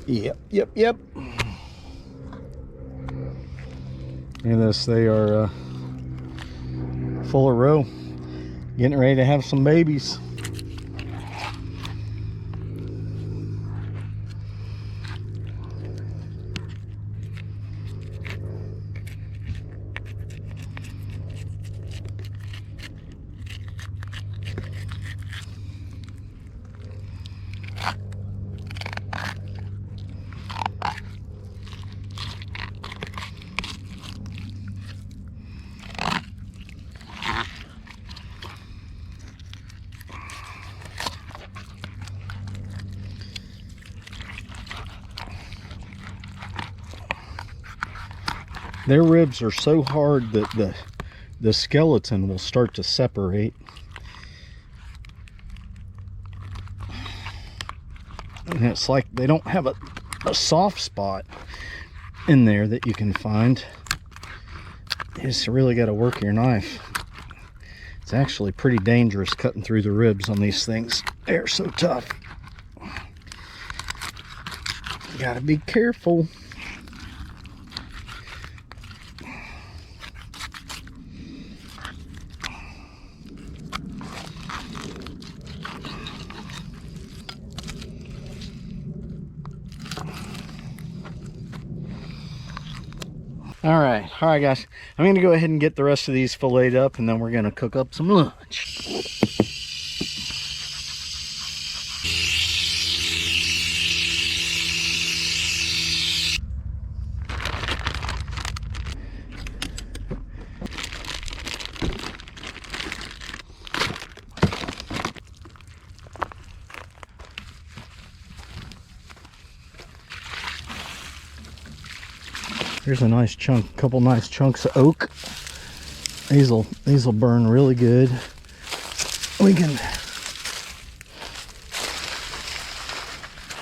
Yep. Look at this, they are full of roe, getting ready to have some babies. Their ribs are so hard that the skeleton will start to separate. And it's like they don't have a soft spot in there that you can find. You just really got to work your knife. It's actually pretty dangerous cutting through the ribs on these things. They're so tough. You got to be careful. All right guys, I'm gonna go ahead and get the rest of these filleted up, and then we're gonna cook up some lunch. Here's a nice chunk, couple nice chunks of oak. These'll burn really good. We can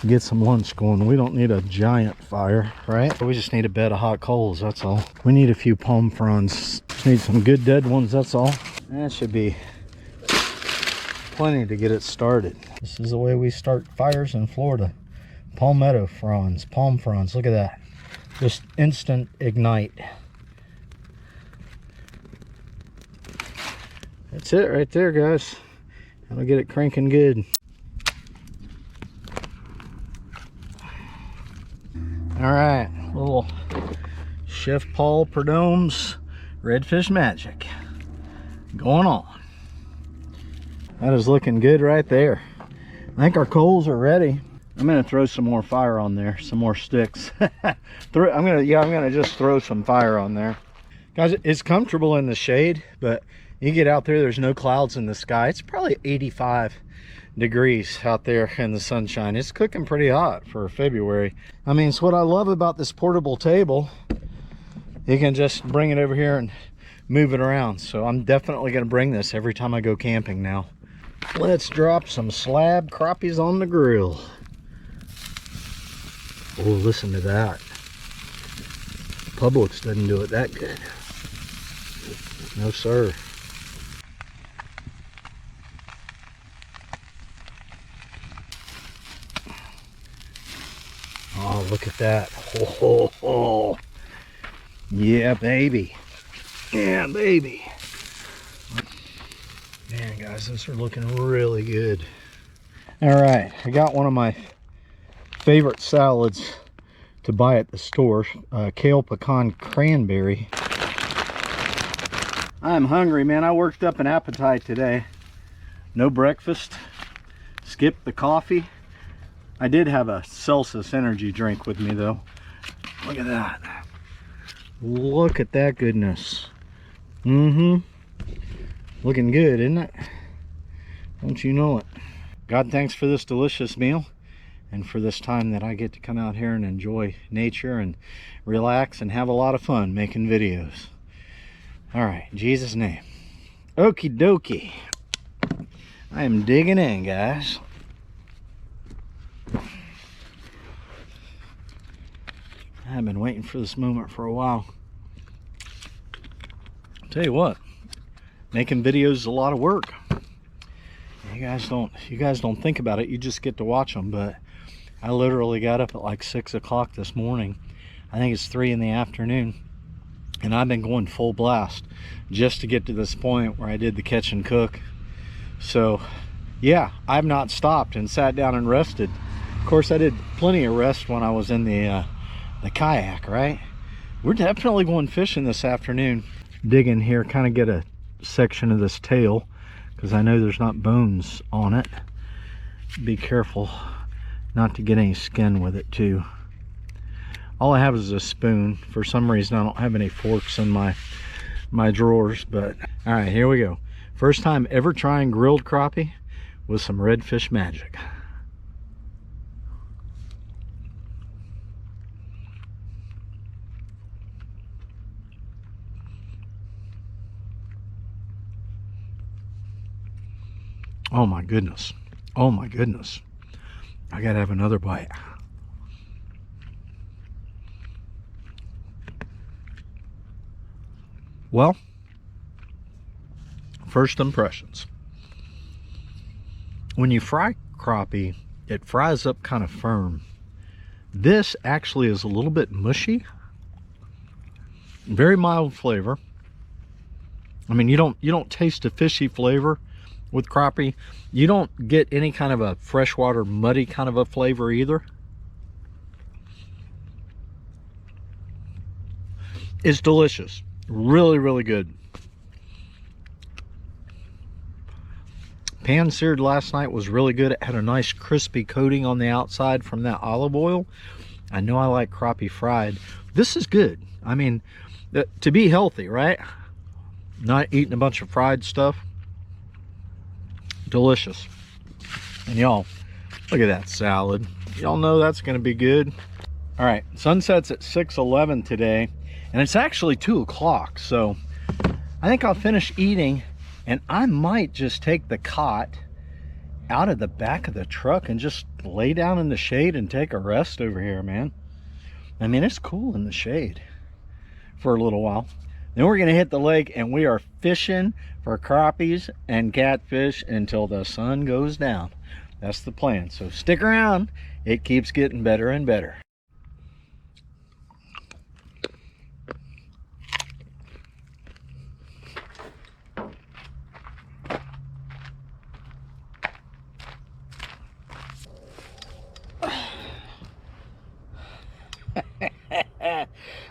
get some lunch going. We don't need a giant fire, right? We just need a bed of hot coals, that's all. We need a few palm fronds. Just need some good dead ones, that's all. That should be plenty to get it started. This is the way we start fires in Florida. Palmetto fronds, palm fronds, look at that. Just instant ignite. That's it right there, guys. That'll get it cranking good. All right, little Chef Paul Perdome's redfish magic going on. That is looking good right there. I think our coals are ready. I'm gonna throw some more fire on there, some more sticks. I'm gonna just throw some fire on there. Guys, it's comfortable in the shade, but you get out there, there's no clouds in the sky. It's probably 85 degrees out there in the sunshine. It's cooking pretty hot for February. I mean, it's what I love about this portable table. You can just bring it over here and move it around. So I'm definitely gonna bring this every time I go camping now. Let's drop some slab crappies on the grill. Oh, listen to that. Publix doesn't do it that good. No, sir. Oh, look at that. Oh. Yeah, baby. Yeah, baby. Man, guys, those are looking really good. All right, I got one of my favorite salads to buy at the store, kale pecan cranberry. I'm hungry, man. I worked up an appetite today. No breakfast, skipped the coffee. I did have a Celsius energy drink with me though. Look at that. Look at that goodness. Looking good, isn't it? Don't you know it? God, thanks for this delicious meal and for this time that I get to come out here and enjoy nature and relax and have a lot of fun making videos. All right, in Jesus' name. Okie dokie. I am digging in, guys. I've been waiting for this moment for a while. I'll tell you what, making videos is a lot of work. You guys don't think about it, you just get to watch them. But I literally got up at like 6 o'clock this morning. I think it's 3 in the afternoon, and I've been going full blast just to get to this point where I did the catch and cook. So yeah, I've not stopped and sat down and rested. Of course, I did plenty of rest when I was in the kayak, right? We're definitely going fishing this afternoon. Dig in here, kind of get a section of this tail, because I know there's not bones on it. Be careful not to get any skin with it too. All I have is a spoon. For some reason I don't have any forks in my drawers, but all right, here we go. First time ever trying grilled crappie with some redfish magic. Oh my goodness. Oh my goodness. I gotta have another bite. Well, first impressions. When you fry crappie, it fries up kind of firm. This actually is a little bit mushy. Very mild flavor. I mean, you don't taste a fishy flavor with crappie. You don't get any kind of a freshwater muddy kind of a flavor either. It's delicious. Really, really good. Pan seared last night was really good. It had a nice crispy coating on the outside from that olive oil. I know I like crappie fried. This is good. I mean, to be healthy, right? Not eating a bunch of fried stuff. Delicious. And y'all, look at that salad. Y'all know that's gonna be good. All right, sunset's at 6:11 today, and it's actually 2 o'clock. So I think I'll finish eating, and I might just take the cot out of the back of the truck and just lay down in the shade and take a rest over here, man. I mean, it's cool in the shade for a little while. Then we're gonna hit the lake, and we are fishing for crappies and catfish until the sun goes down. That's the plan. So stick around. It keeps getting better and better.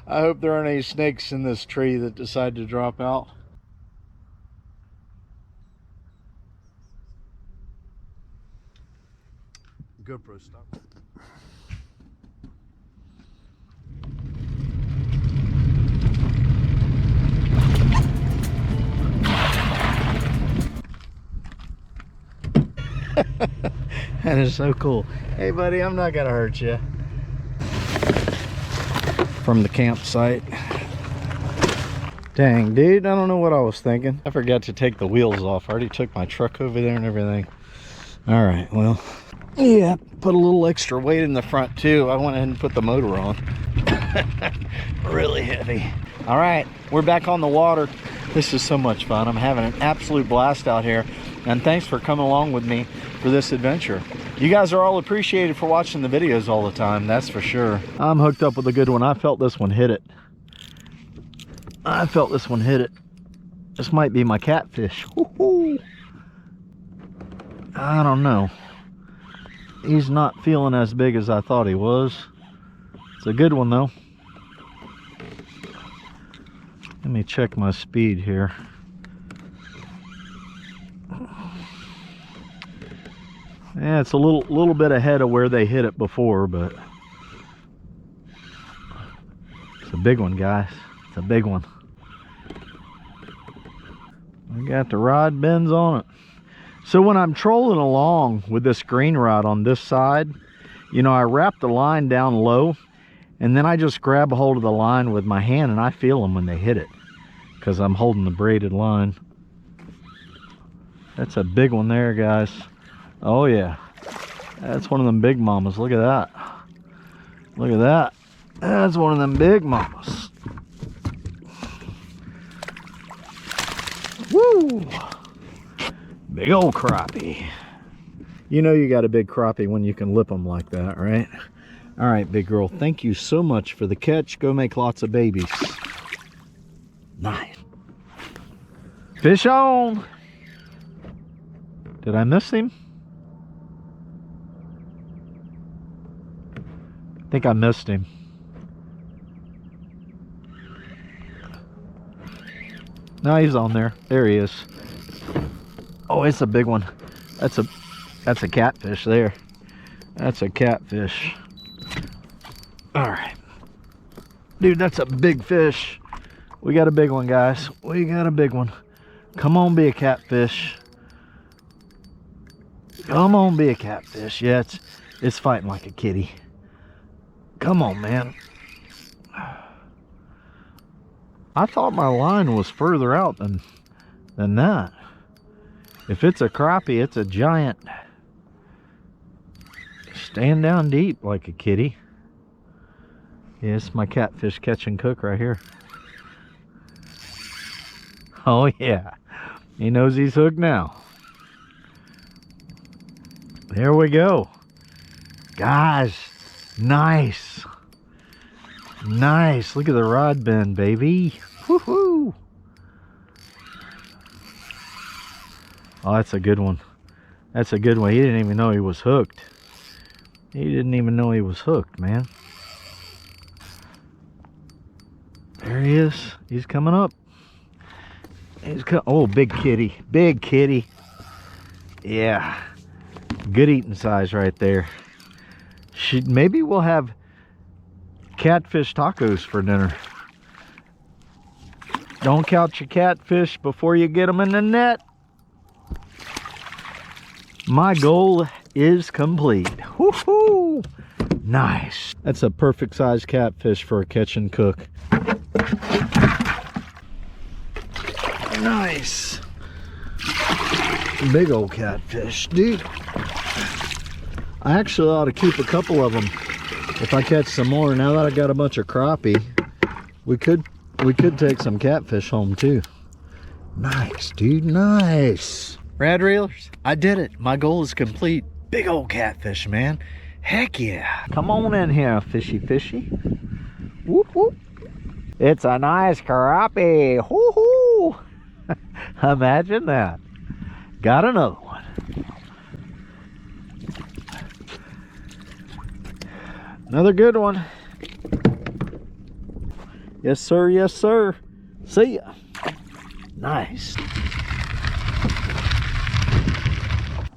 I hope there aren't any snakes in this tree that decide to drop out. GoPro stop. That is so cool. Hey buddy, I'm not gonna hurt you. From the campsite. Dang, dude, I don't know what I was thinking. I forgot to take the wheels off. I already took my truck over there and everything. All right, well, yeah, put a little extra weight in the front too. I went ahead and put the motor on. Really heavy. All right, we're back on the water. This is so much fun. I'm having an absolute blast out here, and thanks for coming along with me for this adventure. You guys are all appreciated for watching the videos all the time, that's for sure. I'm hooked up with a good one. I felt this one hit it. I felt this one hit it. This might be my catfish. Woo-hoo. I don't know. He's not feeling as big as I thought he was. It's a good one though. Let me check my speed here. Yeah, it's a little bit ahead of where they hit it before, but it's a big one, guys. It's a big one. We got the rod bends on it. So when I'm trolling along with this green rod on this side, you know, I wrap the line down low, and then I just grab a hold of the line with my hand, and I feel them when they hit it because I'm holding the braided line. That's a big one there, guys. Oh yeah, that's one of them big mamas. Look at that. Look at that. That's one of them big mamas. Woo! Big old crappie. You know you got a big crappie when you can lip them like that, right? All right, big girl, thank you so much for the catch. Go make lots of babies. Nice. Fish on. Did I miss him? I think I missed him. No, he's on there. There he is. Oh, it's a big one. That's a catfish there. That's a catfish. All right. Dude, that's a big fish. We got a big one, guys. We got a big one. Come on, be a catfish. Come on, be a catfish. Yeah, it's fighting like a kitty. Come on, man. I thought my line was further out than that. If it's a crappie, it's a giant. Stand down deep like a kitty. Yeah, it's my catfish catch and cook right here. Oh yeah, he knows he's hooked now. There we go. Guys, nice. Nice, look at the rod bend, baby. Woohoo! Oh, that's a good one. That's a good one. He didn't even know he was hooked. He didn't even know he was hooked, man. There he is. He's coming up. Oh, big kitty. Big kitty. Yeah. Good eating size right there. Maybe we'll have catfish tacos for dinner. Don't count your catfish before you get them in the net. My goal is complete. Woohoo! Nice. That's a perfect size catfish for a catch and cook. Nice. Big old catfish, dude. I actually ought to keep a couple of them if I catch some more. Now that I got a bunch of crappie, we could take some catfish home too. Nice, dude, nice. Rad reelers, I did it. My goal is complete. Big old catfish, man. Heck yeah. Come on in here, fishy fishy. Whoop whoop. It's a nice crappie. Woohoo! Imagine that. Got another one. Another good one. Yes, sir. Yes, sir. See ya. Nice.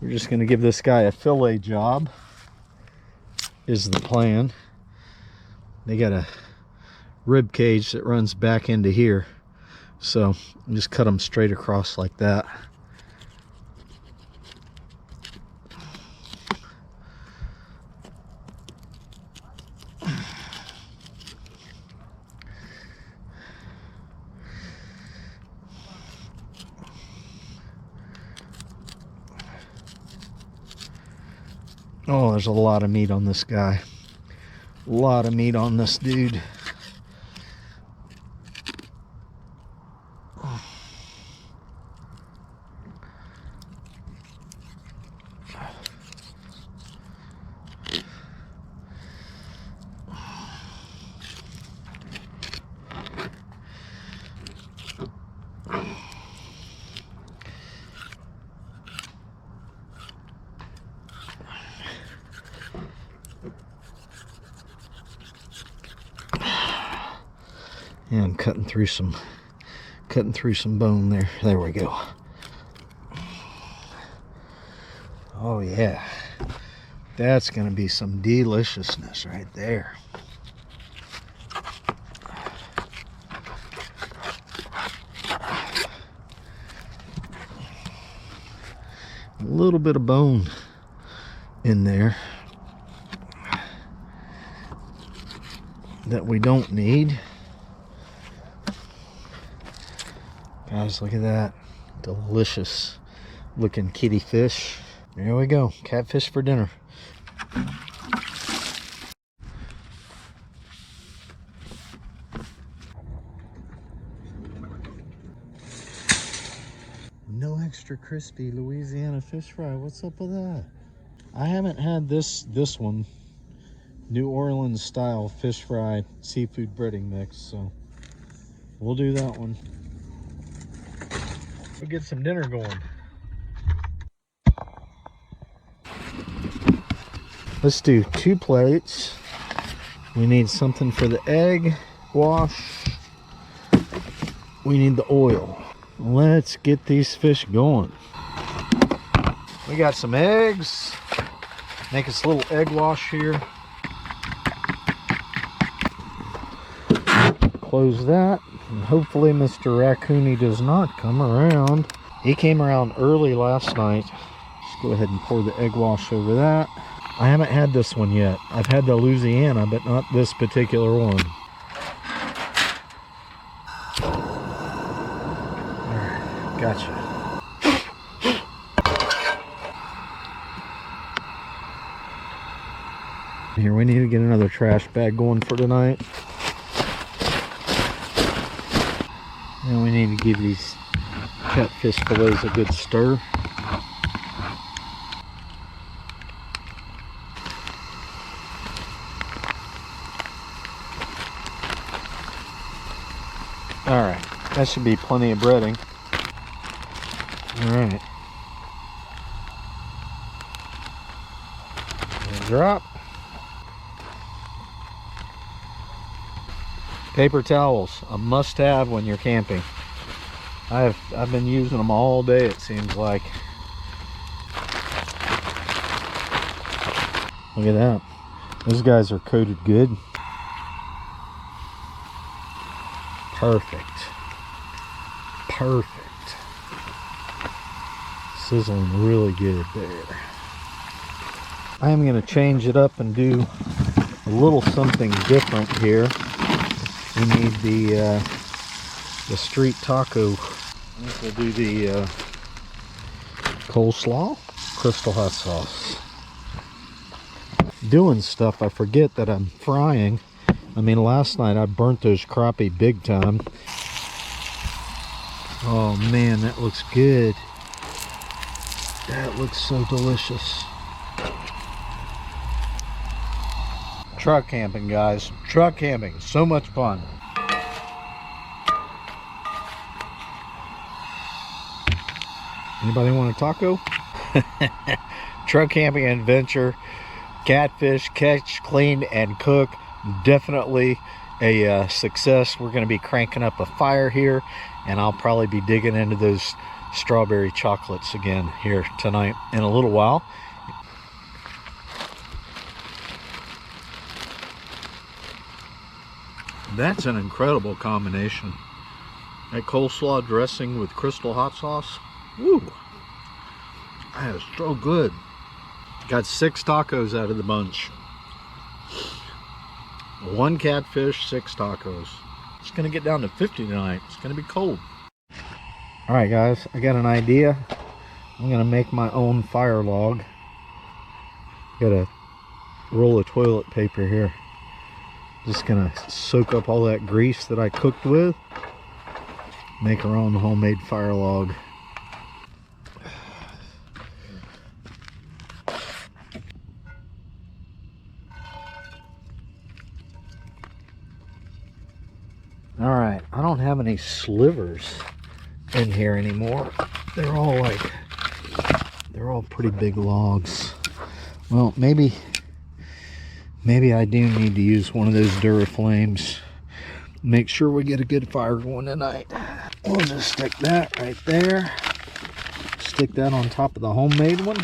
We're just going to give this guy a fillet job is the plan. They got a rib cage that runs back into here. So just cut them straight across like that. Oh, there's a lot of meat on this guy. A lot of meat on this dude. And cutting through some bone there. There we go. Oh yeah. That's gonna be some deliciousness right there. A little bit of bone in there that we don't need. Guys, look at that. Delicious looking kitty fish. There we go. Catfish for dinner. No extra crispy Louisiana fish fry. What's up with that? I haven't had this one. New Orleans style fish fry seafood breading mix, so we'll do that one. We'll get some dinner going. Let's do 2 plates. We need something for the egg wash. We need the oil. Let's get these fish going. We got some eggs. Make us a little egg wash here. Close that. And hopefully Mr. Raccoony does not come around. He came around early last night. Just go ahead and pour the egg wash over that. I haven't had this one yet. I've had the Louisiana, but not this particular one. Alright, gotcha. Here, we need to get another trash bag going for tonight. And we need to give these catfish fillets a good stir. Alright, that should be plenty of breading. Alright. Drop. Paper towels, a must-have when you're camping. I've been using them all day, it seems like. Look at that. Those guys are coated good. Perfect. Perfect. Sizzling really good there. I am going to change it up and do a little something different here. We need the street taco. We'll do the coleslaw, crystal hot sauce. Doing stuff, I forget that I'm frying. I mean, last night I burnt those crappie big time. Oh man, that looks good. That looks so delicious. Truck camping, guys. Truck camping. So much fun. Anybody want a taco? Truck camping adventure. Catfish, catch, clean, and cook. Definitely a success. We're going to be cranking up a fire here, and I'll probably be digging into those strawberry chocolates again here tonight in a little while. That's an incredible combination. That coleslaw dressing with crystal hot sauce. Woo! That is so good. Got 6 tacos out of the bunch. 1 catfish, 6 tacos. It's gonna get down to 50 tonight. It's gonna be cold. All right, guys, I got an idea. I'm gonna make my own fire log. Got a roll of toilet paper here. Just gonna soak up all that grease that I cooked with. Make our own homemade fire log. All right, I don't have any slivers in here anymore. They're all pretty big logs. Well, maybe I do need to use one of those Duraflames. Make sure we get a good fire going tonight. We'll just stick that right there. Stick that on top of the homemade one.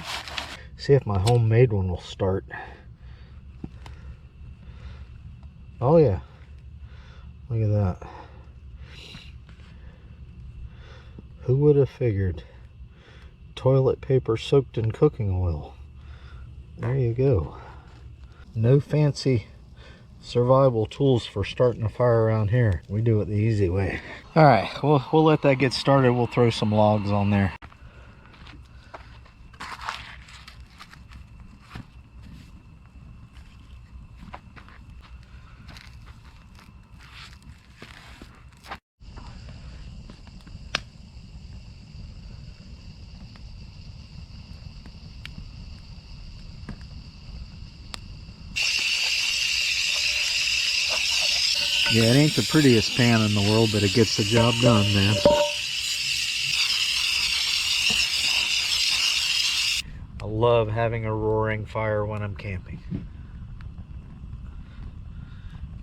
See if my homemade one will start. Oh yeah. Look at that. Who would have figured? Toilet paper soaked in cooking oil. There you go. No fancy survival tools for starting a fire around here. We do it the easy way. All right, we'll let that get started. We'll throw some logs on there. Yeah, it ain't the prettiest pan in the world, but it gets the job done, man. I love having a roaring fire when I'm camping.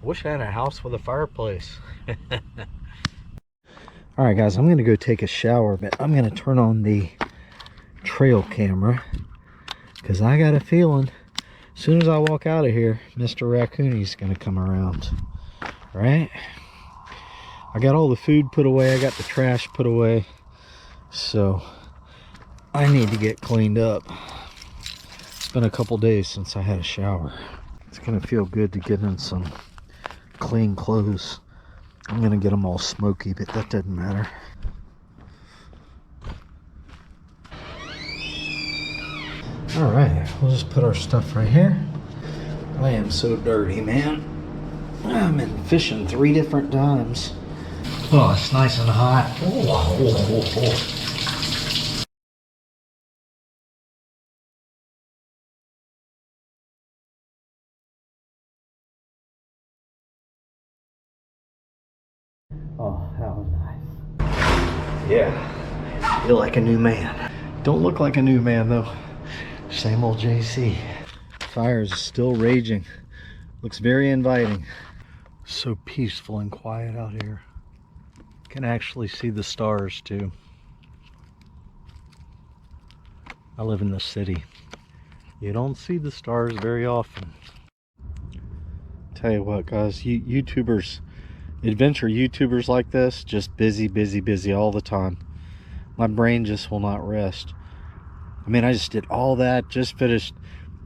I wish I had a house with a fireplace. Alright guys, I'm going to go take a shower, but I'm going to turn on the trail camera because I got a feeling as soon as I walk out of here, Mr. Raccoon's going to come around. Right? I got all the food put away, I got the trash put away, so I need to get cleaned up. It's been a couple days since I had a shower. It's gonna feel good to get in some clean clothes. I'm gonna get them all smoky, but that doesn't matter. All right, we'll just put our stuff right here. I am so dirty, man. I've been fishing 3 different times. Oh, it's nice and hot. Oh, that was nice. Yeah, feel like a new man. Don't look like a new man though. Same old JC. Fire is still raging. Looks very inviting. So peaceful and quiet out here. Can actually see the stars too. I live in the city. You don't see the stars very often. Tell you what guys, YouTubers, adventure YouTubers like this, just busy, busy, busy all the time. My brain just will not rest. I mean, I just did all that, just finished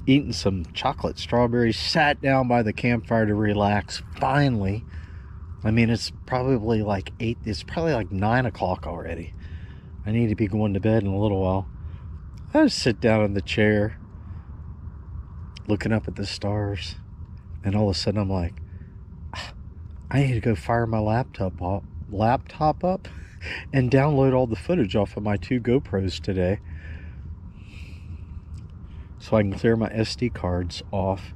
eating some chocolate strawberries, sat down by the campfire to relax, finally. I mean, it's probably like 8, it's probably like 9 o'clock already. I need to be going to bed in a little while. I just sit down in the chair, looking up at the stars, and all of a sudden I'm like, I need to go fire my laptop up and download all the footage off of my 2 GoPros today, so I can clear my SD cards off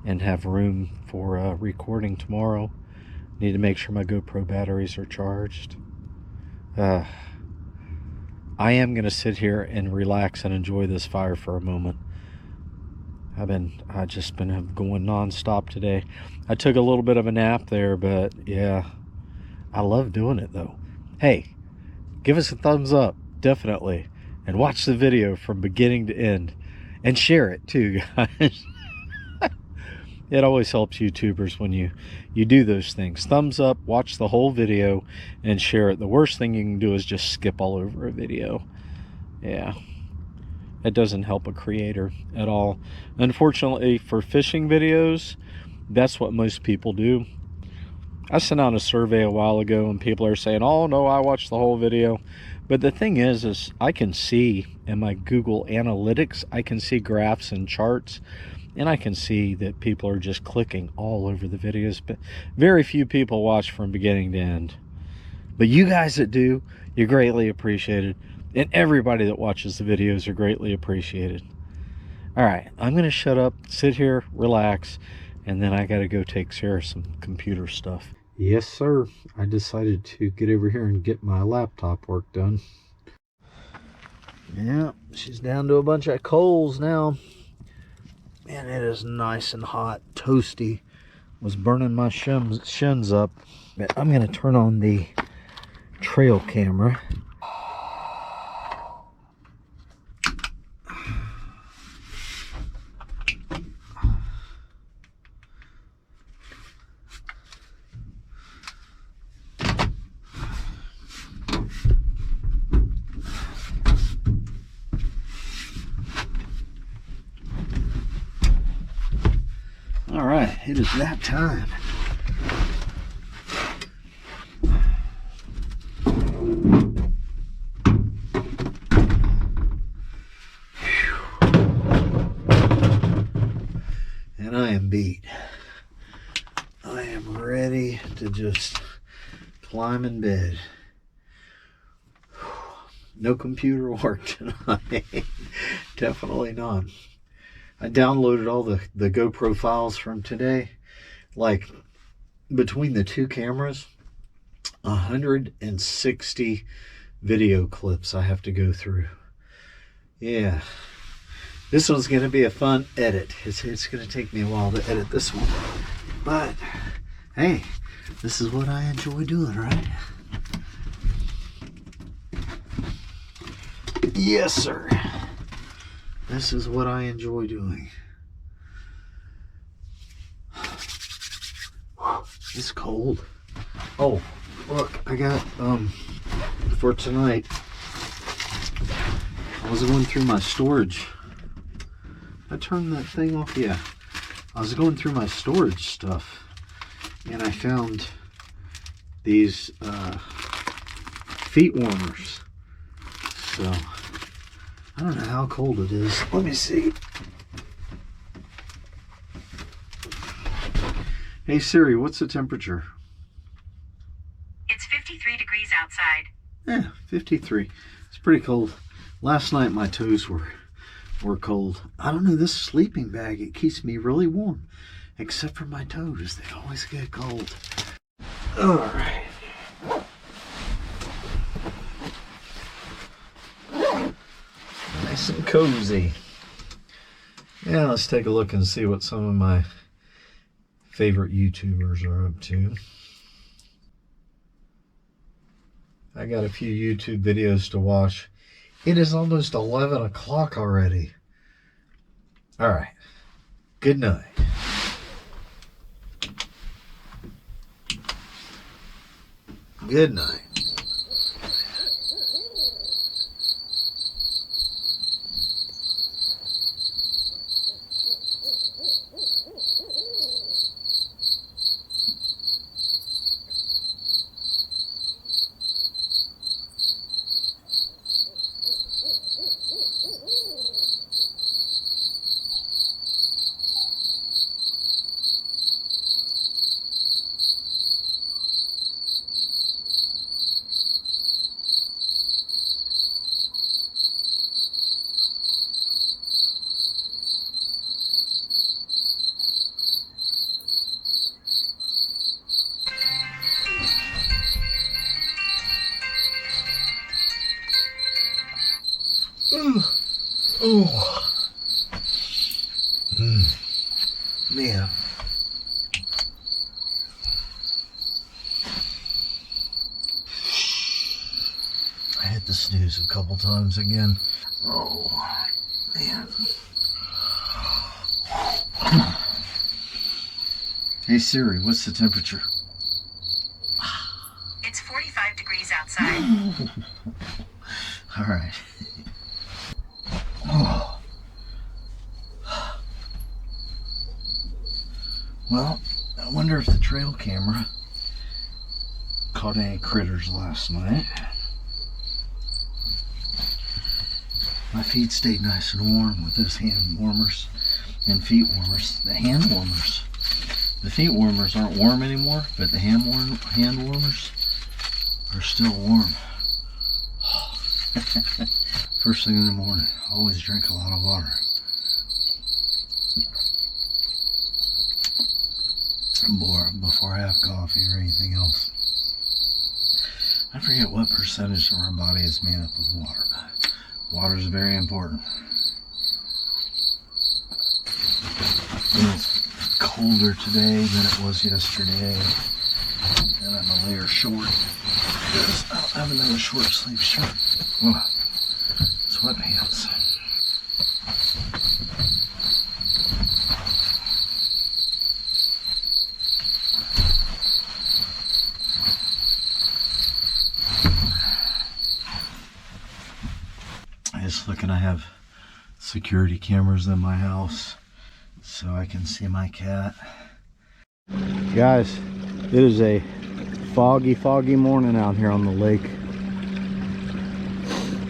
and have room for recording tomorrow. Need to make sure my GoPro batteries are charged. I am going to sit here and relax and enjoy this fire for a moment. I've just been going non-stop today. I took a little bit of a nap there, but yeah, I love doing it though. Hey, give us a thumbs up, definitely, and watch the video from beginning to end. And share it too, guys. It always helps YouTubers when you do those things. Thumbs up, watch the whole video, and share it. The worst thing you can do is just skip all over a video. Yeah. It doesn't help a creator at all. Unfortunately, for fishing videos, that's what most people do. I sent out a survey a while ago, and people are saying, oh, no, I watched the whole video. But the thing is I can see in my Google Analytics, I can see graphs and charts, and I can see that people are just clicking all over the videos, but very few people watch from beginning to end. But you guys that do, you're greatly appreciated, and everybody that watches the videos are greatly appreciated. All right, I'm going to shut up, sit here, relax, and then I got to go take care of some computer stuff. Yes, sir. I decided to get over here and get my laptop work done. Yeah, she's down to a bunch of coals now. Man, it is nice and hot, toasty. was burning my shins up. But I'm going to turn on the trail camera. All right, it is that time. And I am beat. I am ready to just climb in bed. No computer work tonight. Definitely not. I downloaded all the GoPro files from today. Like, between the two cameras, 160 video clips I have to go through. Yeah. This one's going to be a fun edit. It's going to take me a while to edit this one. But, hey, this is what I enjoy doing, right? Yes, sir. This is what I enjoy doing. It's cold. Oh, look, I got, for tonight, I was going through my storage. I turned that thing off, yeah. I was going through my storage stuff, and I found these feet warmers. So, I don't know how cold it is. Let me see. Hey Siri, what's the temperature? It's 53 degrees outside. Yeah, 53. It's pretty cold. Last night my toes were cold. I don't know, this sleeping bag, it keeps me really warm. Except for my toes. They always get cold. Alright. Nice and cozy. Yeah, let's take a look and see what some of my favorite YouTubers are up to. I got a few YouTube videos to watch. It is almost 11 o'clock already. All right. Good night. Good night. Oh, man. I hit the snooze a couple times again. Oh, man. Hey Siri, what's the temperature? It's 45 degrees outside. All right. Oh. Well, I wonder if the trail camera caught any critters last night. My feet stayed nice and warm with those hand warmers and feet warmers. The hand warmers. The feet warmers aren't warm anymore, but the hand warmers are still warm. First thing in the morning, always drink a lot of water. Before I have coffee or anything else. I forget what percentage of our body is made up of water, but water is very important. It's cold. colder today than it was yesterday. And I'm a layer short because I don't have another short sleeve shirt. Oh, sweatpants. Just looking, I have security cameras in my house so I can see my cat. Guys, it is a foggy morning out here on the lake.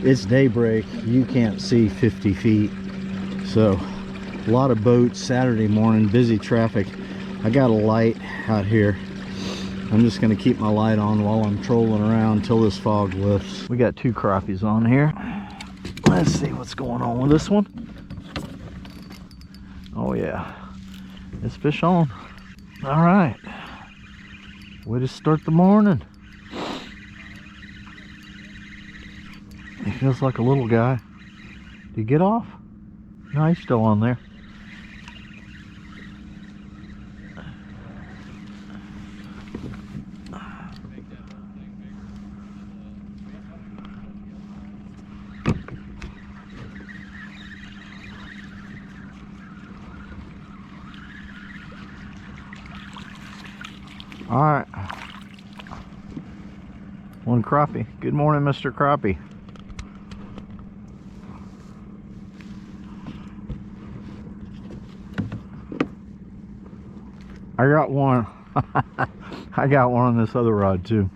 It's daybreak. You can't see 50 feet. So a lot of boats Saturday morning, busy traffic. I got a light out here. I'm just going to keep my light on while I'm trolling around until this fog lifts. We got 2 crappies on here. Let's see what's going on with this one. Oh yeah, it's fish on. All right, way to start the morning. He feels like a little guy. Did he get off? No, he's still on there. All right, one crappie. Good morning, Mr. Crappie. I got one. I got one on this other rod too.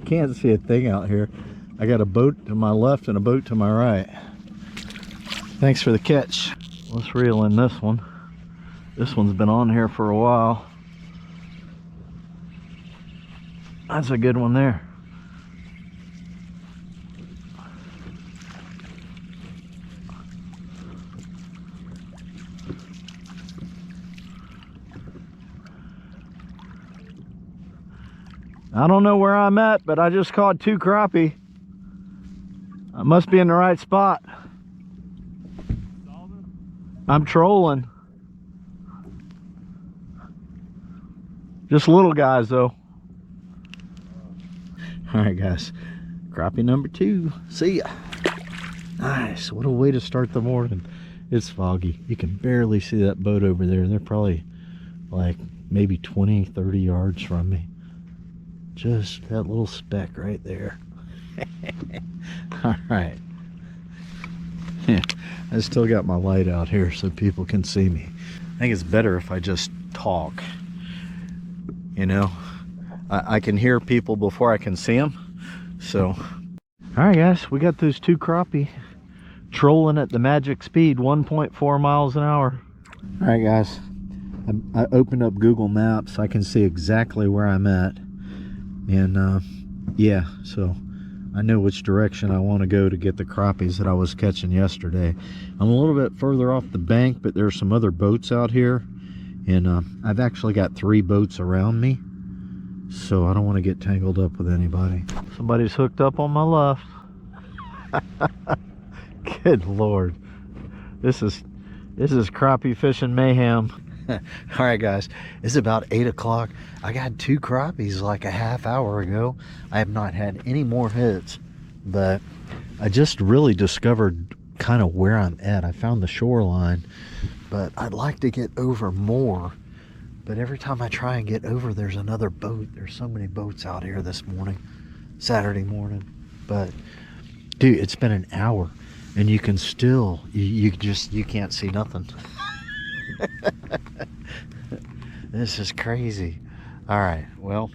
Can't see a thing out here. I got a boat to my left and a boat to my right. Thanks for the catch. Let's reel in this one. This one's been on here for a while. That's a good one there. I don't know where I'm at, but I just caught 2 crappie. I must be in the right spot. I'm trolling. Just little guys though. All right guys, crappie number 2. See ya. Nice, what a way to start the morning. It's foggy. You can barely see that boat over there. They're probably like maybe 20-30 yards from me. Just that little speck right there. All right. Yeah, I still got my light out here so people can see me. I think it's better if I just talk. You know, I can hear people before I can see them. So, all right guys, we got those 2 crappie trolling at the magic speed, 1.4 miles an hour. All right guys, I opened up Google Maps. I can see exactly where I'm at. And yeah, so I know which direction I want to go to get the crappies that I was catching yesterday. I'm a little bit further off the bank, but there's some other boats out here. And I've actually got 3 boats around me. So I don't want to get tangled up with anybody. Somebody's hooked up on my left. Good Lord. This is crappie fishing mayhem. All right guys, it's about 8 o'clock. I got 2 crappies like a half hour ago. I have not had any more hits, but I just really discovered kind of where I'm at. I found the shoreline, but I'd like to get over more. But every time I try and get over, there's another boat. There's so many boats out here this morning, Saturday morning. But dude, it's been an hour and you can still, you can't see nothing. This is crazy. All right, well,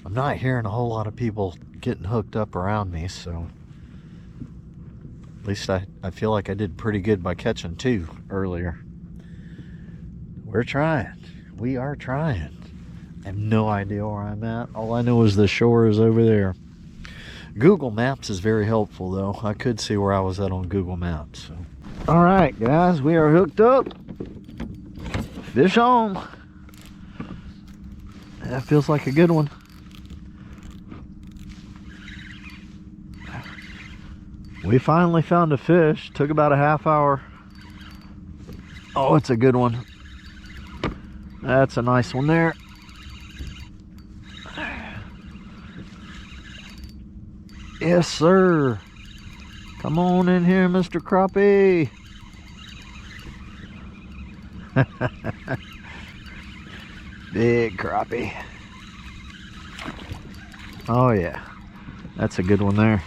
I'm not hearing a whole lot of people getting hooked up around me, so at least I feel like I did pretty good by catching 2 earlier. We're trying. We are trying. I have no idea where I'm at. All I know is the shore is over there. Google Maps is very helpful though. I could see where I was at on Google Maps. So. All right guys, we are hooked up. Fish on. That feels like a good one. We finally found a fish. Took about a half hour. Oh, it's a good one. That's a nice one there. Yes, sir. Come on in here, Mr. Crappie. Big crappie. Oh yeah, that's a good one there.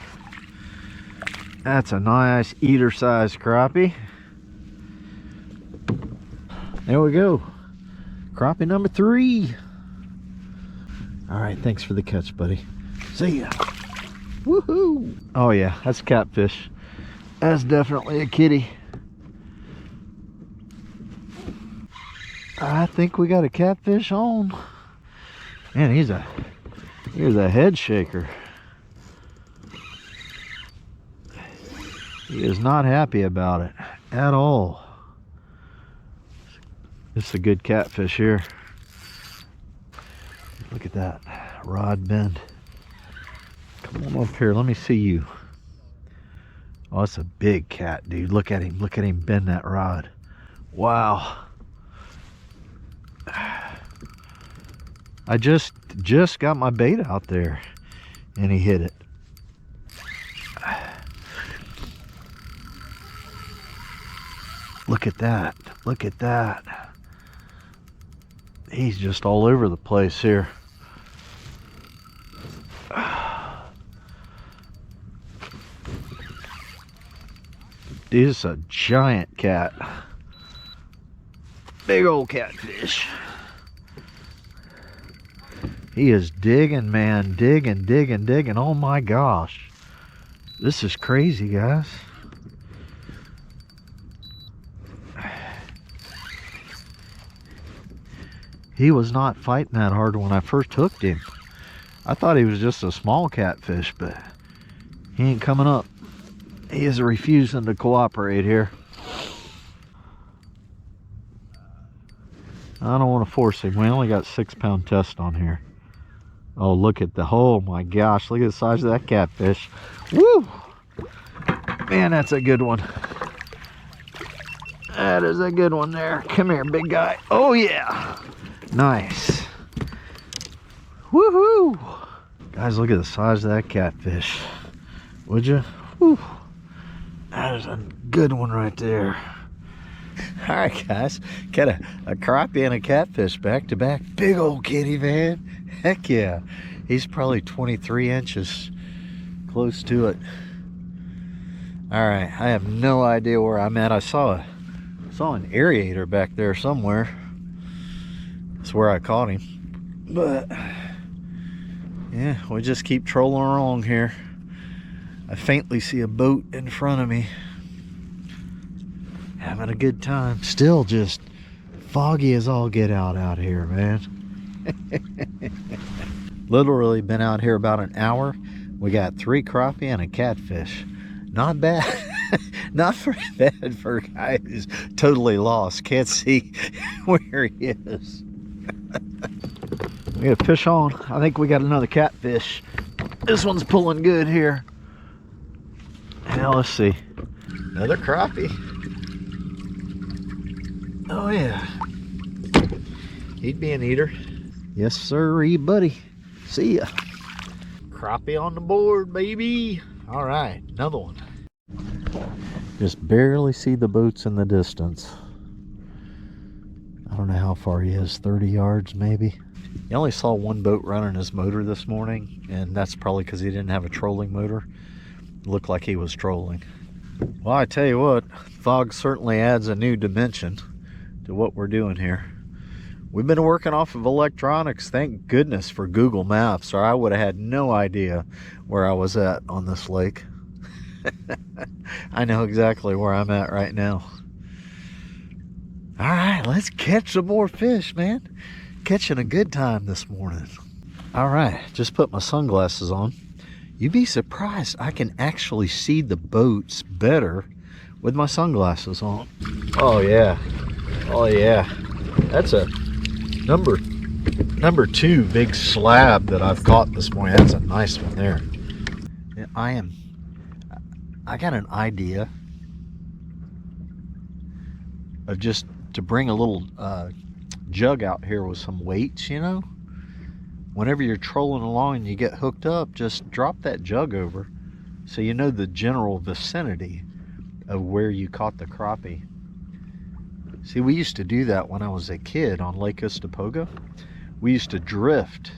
That's a nice eater size crappie. There we go. Crappie number 3. All right, thanks for the catch, buddy. See ya. Woohoo! Oh yeah, that's catfish. That's definitely a kitty. I think we got a catfish on. Man, he's a head shaker. He is not happy about it at all. This is a good catfish here. Look at that rod bend. Come on up here, let me see you. Oh, it's a big cat, dude. Look at him bend that rod. Wow. I just got my bait out there and he hit it. Look at that. Look at that. He's just all over the place here. Dude, it's a giant cat. Big old catfish. He is digging, man. Digging, digging, digging. Oh my gosh. This is crazy, guys. He was not fighting that hard when I first hooked him. I thought he was just a small catfish, but he ain't coming up. He is refusing to cooperate here. I don't want to force him. We only got 6-pound test on here. Oh, look at the, oh my gosh, look at the size of that catfish. Woo! Man, that's a good one. That is a good one there. Come here, big guy. Oh yeah. Nice. Woohoo! Guys, look at the size of that catfish. Would you? Woo. That is a good one right there. All right, guys. Got a crappie and a catfish back to back. Big old kitty, man. Heck yeah. He's probably 23 inches. Close to it. All right. I have no idea where I'm at. I saw an aerator back there somewhere. That's where I caught him. But yeah, we just keep trolling along here. I faintly see a boat in front of me. Having a good time. Still just foggy as all get out here, man. Literally been out here about an hour. We got 3 crappie and a catfish. Not bad. Not very bad for a guy who's totally lost. Can't see where he is. We got a fish on. I think we got another catfish. This one's pulling good here. Now let's see. Another crappie. Oh yeah. He'd be an eater. Yes sir, buddy. See ya. Crappie on the board, baby. All right, another one. Just barely see the boats in the distance. I don't know how far he is, 30 yards maybe. You only saw one boat running his motor this morning, and that's probably because he didn't have a trolling motor. It looked like he was trolling. Well, I tell you what, fog certainly adds a new dimension to what we're doing here. We've been working off of electronics, thank goodness for Google Maps, or I would have had no idea where I was at on this lake. I know exactly where I'm at right now. All right, let's catch some more fish, man. Catching a good time this morning. All right, just put my sunglasses on. You'd be surprised, I can actually see the boats better with my sunglasses on. Oh yeah, oh yeah. That's a number number 2 big slab that I've caught this morning. That's a nice one there. Yeah, I got an idea of just to bring a little jug out here with some weights, you know. Whenever you're trolling along and you get hooked up, just drop that jug over so you know the general vicinity of where you caught the crappie. See, we used to do that when I was a kid on Lake Ostopoga. We used to drift.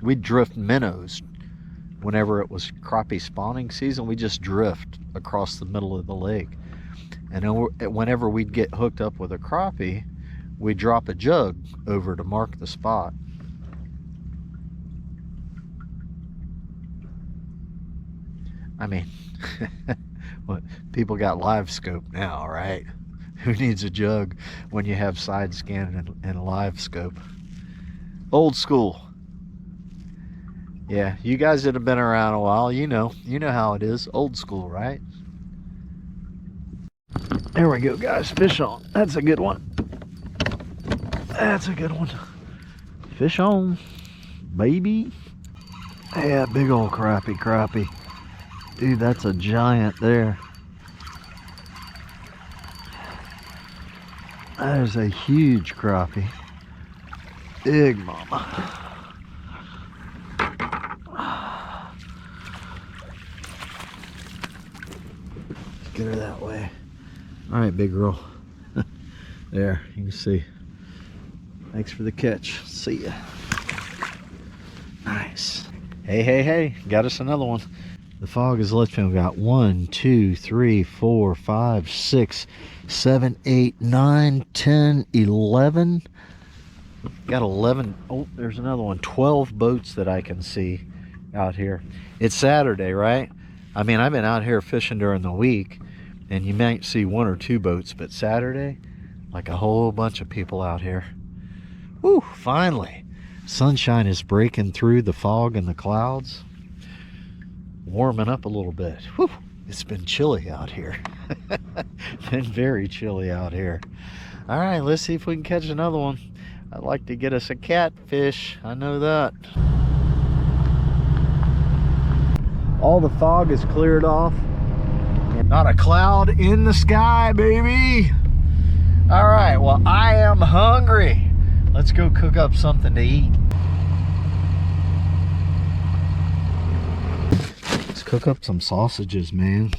We'd drift minnows whenever it was crappie spawning season. We just drift across the middle of the lake. And whenever we'd get hooked up with a crappie, we'd drop a jug over to mark the spot. I mean, what, people got live scope now, right? Who needs a jug when you have side scan and live scope? Old school. Yeah, you guys that have been around a while, you know how it is. Old school, right? There we go, guys. Fish on. That's a good one. That's a good one. Fish on, baby. Yeah, big old crappie. Dude, that's a giant there. That is a huge crappie. Big mama. Let's get her that way. All right, big girl. There, you can see. Thanks for the catch. See ya. Nice. Hey, got us another one. The fog is lifting. We've got 1, 2, 3, 4, 5, 6, 7, 8, 9, 10, 11. Got 11. Oh, there's another one. 12 boats that I can see out here. It's Saturday, right? I mean, I've been out here fishing during the week, and you might see 1 or 2 boats, but Saturday, like a whole bunch of people out here. Woo, finally. Sunshine is breaking through the fog and the clouds. Warming up a little bit. Whew, it's been chilly out here. Been very chilly out here. All right, let's see if we can catch another one. I'd like to get us a catfish. I know that. All the fog is cleared off. Not a cloud in the sky, baby. All right, well, I am hungry. Let's go cook up something to eat. Let's cook up some sausages, man.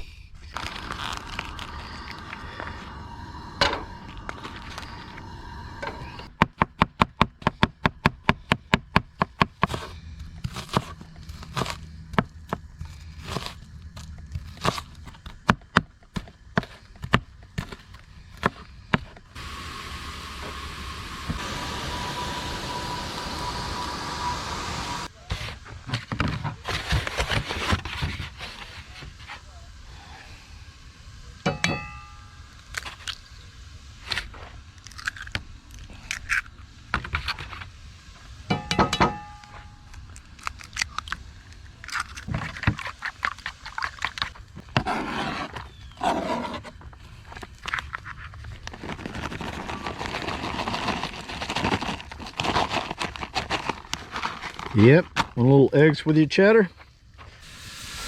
Yep, one little eggs with your cheddar.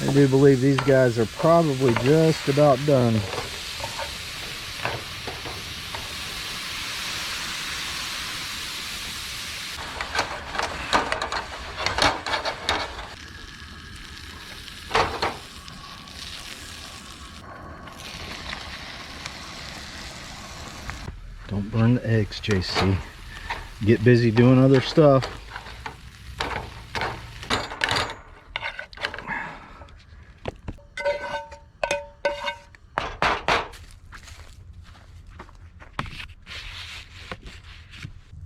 I do believe these guys are probably just about done. Don't burn the eggs, JC. Get busy doing other stuff.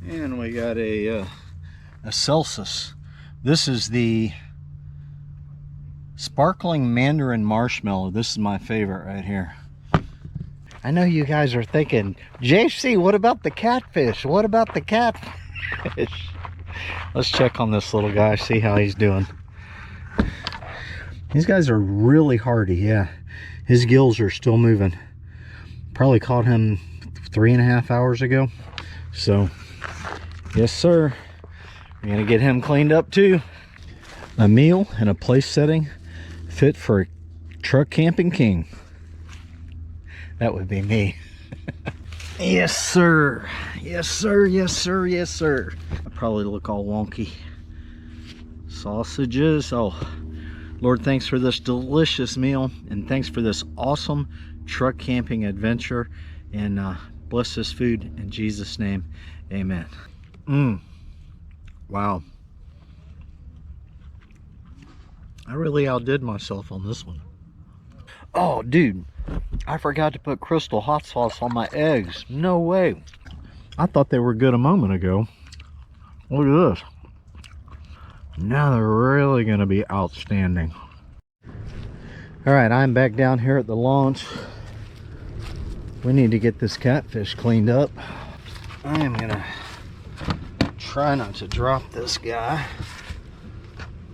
And we got a Celsius. This is the sparkling mandarin marshmallow. This is my favorite right here. I know you guys are thinking, JC, what about the catfish? What about the catfish? Let's check on this little guy, see how he's doing. These guys are really hardy, yeah. His gills are still moving. Probably caught him 3.5 hours ago. So, yes, sir. We're gonna get him cleaned up too. A meal and a place setting fit for a truck camping king. That would be me. Yes, sir. Yes, sir. Yes, sir. Yes, sir. I probably look all wonky. Sausages. Oh, Lord, thanks for this delicious meal, and thanks for this awesome truck camping adventure, and bless this food in Jesus' name. Amen. Wow. I really outdid myself on this one. Oh, dude, I forgot to put crystal hot sauce on my eggs. No way. I thought they were good a moment ago. Look at this. Now they're really gonna be outstanding. All right, I'm back down here at the launch. We need to get this catfish cleaned up. I am gonna try not to drop this guy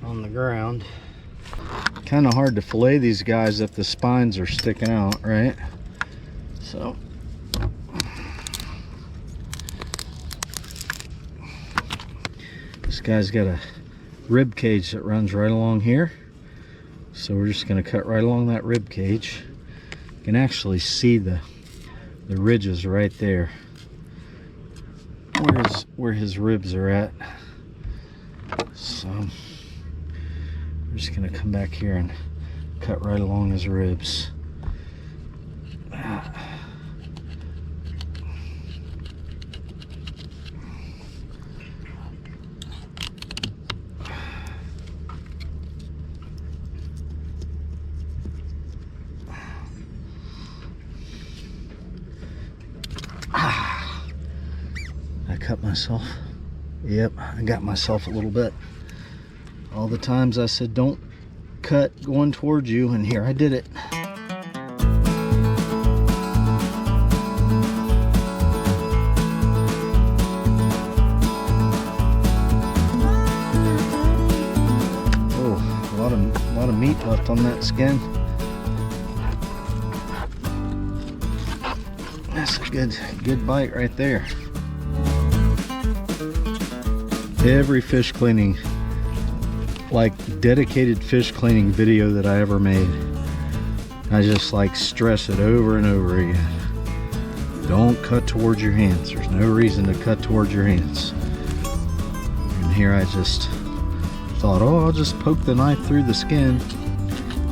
on the ground. Kind of hard to fillet these guys if the spines are sticking out, right? So this guy's got a rib cage that runs right along here, so we're just going to cut right along that rib cage. You can actually see the ridges right there where his ribs are at. So we're just going to come back here and cut right along his ribs. I cut myself. Yep, I got myself a little bit. All the times I said don't cut going towards you, and here I did it. Oh, a lot of meat left on that skin. That's a good bite right there. Every fish cleaning, like dedicated fish cleaning video that I ever made, I just like stress it over and over again. Don't cut towards your hands. There's no reason to cut towards your hands. And here I just thought, oh, I'll just poke the knife through the skin,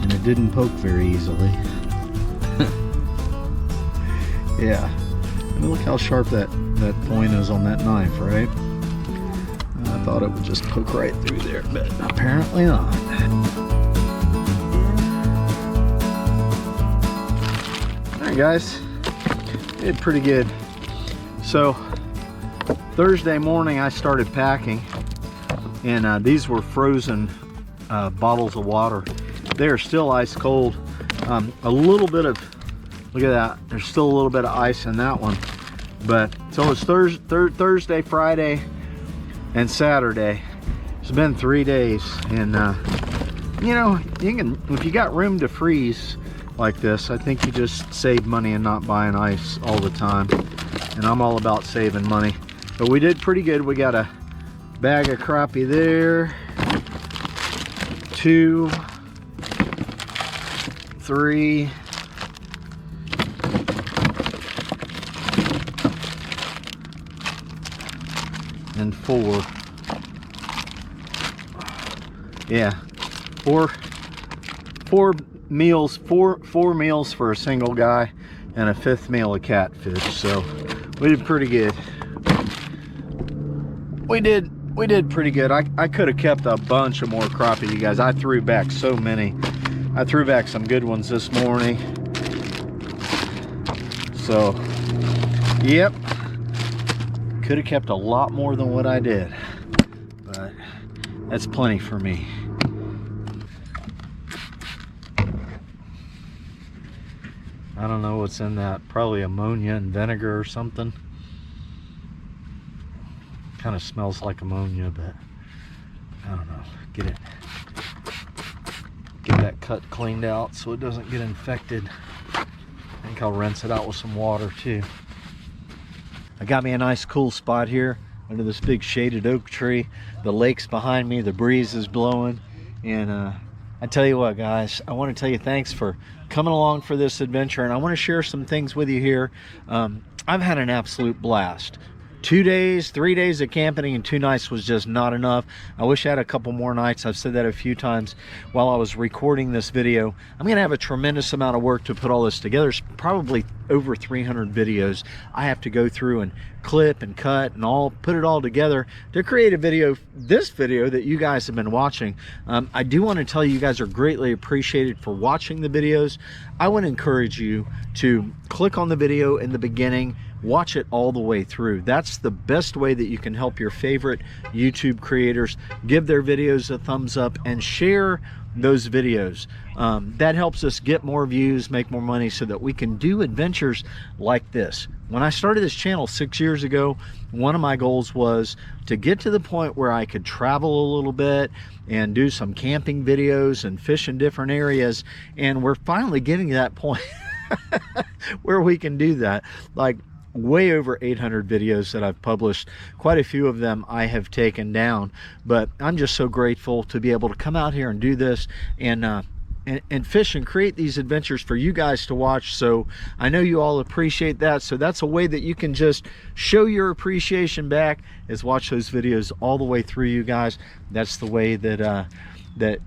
and it didn't poke very easily. Yeah, I mean, look how sharp that point is on that knife, right? I thought it would just poke right through there, but apparently not. Alright guys, did pretty good. So Thursday morning I started packing, and these were frozen bottles of water. They are still ice cold. A little bit of, look at that, there's still a little bit of ice in that one. But so it's Thursday, Friday, and Saturday. It's been 3 days, and you know, you can, if you got room to freeze like this, I think you just save money and not buying ice all the time. And I'm all about saving money. But we did pretty good. We got a bag of crappie there, 2, 3, and 4. Yeah, four meals, four meals for a single guy, and a 5th meal of catfish. So we did pretty good. We did pretty good. I could have kept a bunch of more crappie, you guys. I threw back so many. I threw back some good ones this morning. So, yep. Could have kept a lot more than what I did, but that's plenty for me. I don't know what's in that. Probably ammonia and vinegar or something. Kind of smells like ammonia, but I don't know. Get that cut cleaned out so it doesn't get infected. I think I'll rinse it out with some water too. I got me a nice cool spot here. under this big shaded oak tree. The lake's behind me, the breeze is blowing, and I tell you what, guys, I want to tell you thanks for coming along for this adventure, and I want to share some things with you here. I've had an absolute blast. 2 days, 3 days of camping and 2 nights was just not enough. I wish I had a couple more nights. I've said that a few times while I was recording this video. I'm gonna have a tremendous amount of work to put all this together. It's probably over 300 videos I have to go through and clip and cut and all put it all together to create a video, this video that you guys have been watching. I do want to tell you, you guys are greatly appreciated for watching the videos. I want to encourage you to click on the video in the beginning, watch it all the way through. That's the best way that you can help your favorite YouTube creators. Give their videos a thumbs up and share those videos. That helps us get more views, make more money, so that we can do adventures like this. When I started this channel 6 years ago, one of my goals was to get to the point where I could travel a little bit and do some camping videos and fish in different areas, and we're finally getting to that point where we can do that. Like, way over 800 videos that I've published. Quite a few of them I have taken down, but I'm just so grateful to be able to come out here and do this and fish and create these adventures for you guys to watch. So I know you all appreciate that. So that's a way that you can just show your appreciation back, is watch those videos all the way through, you guys. That's the way that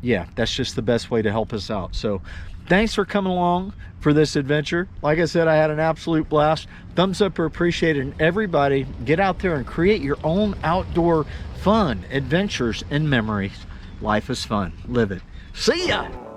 yeah, that's just the best way to help us out. So thanks for coming along for this adventure. Like I said, I had an absolute blast. Thumbs up are appreciated, and everybody get out there and create your own outdoor fun, adventures, and memories. Life is fun. Live it. See ya!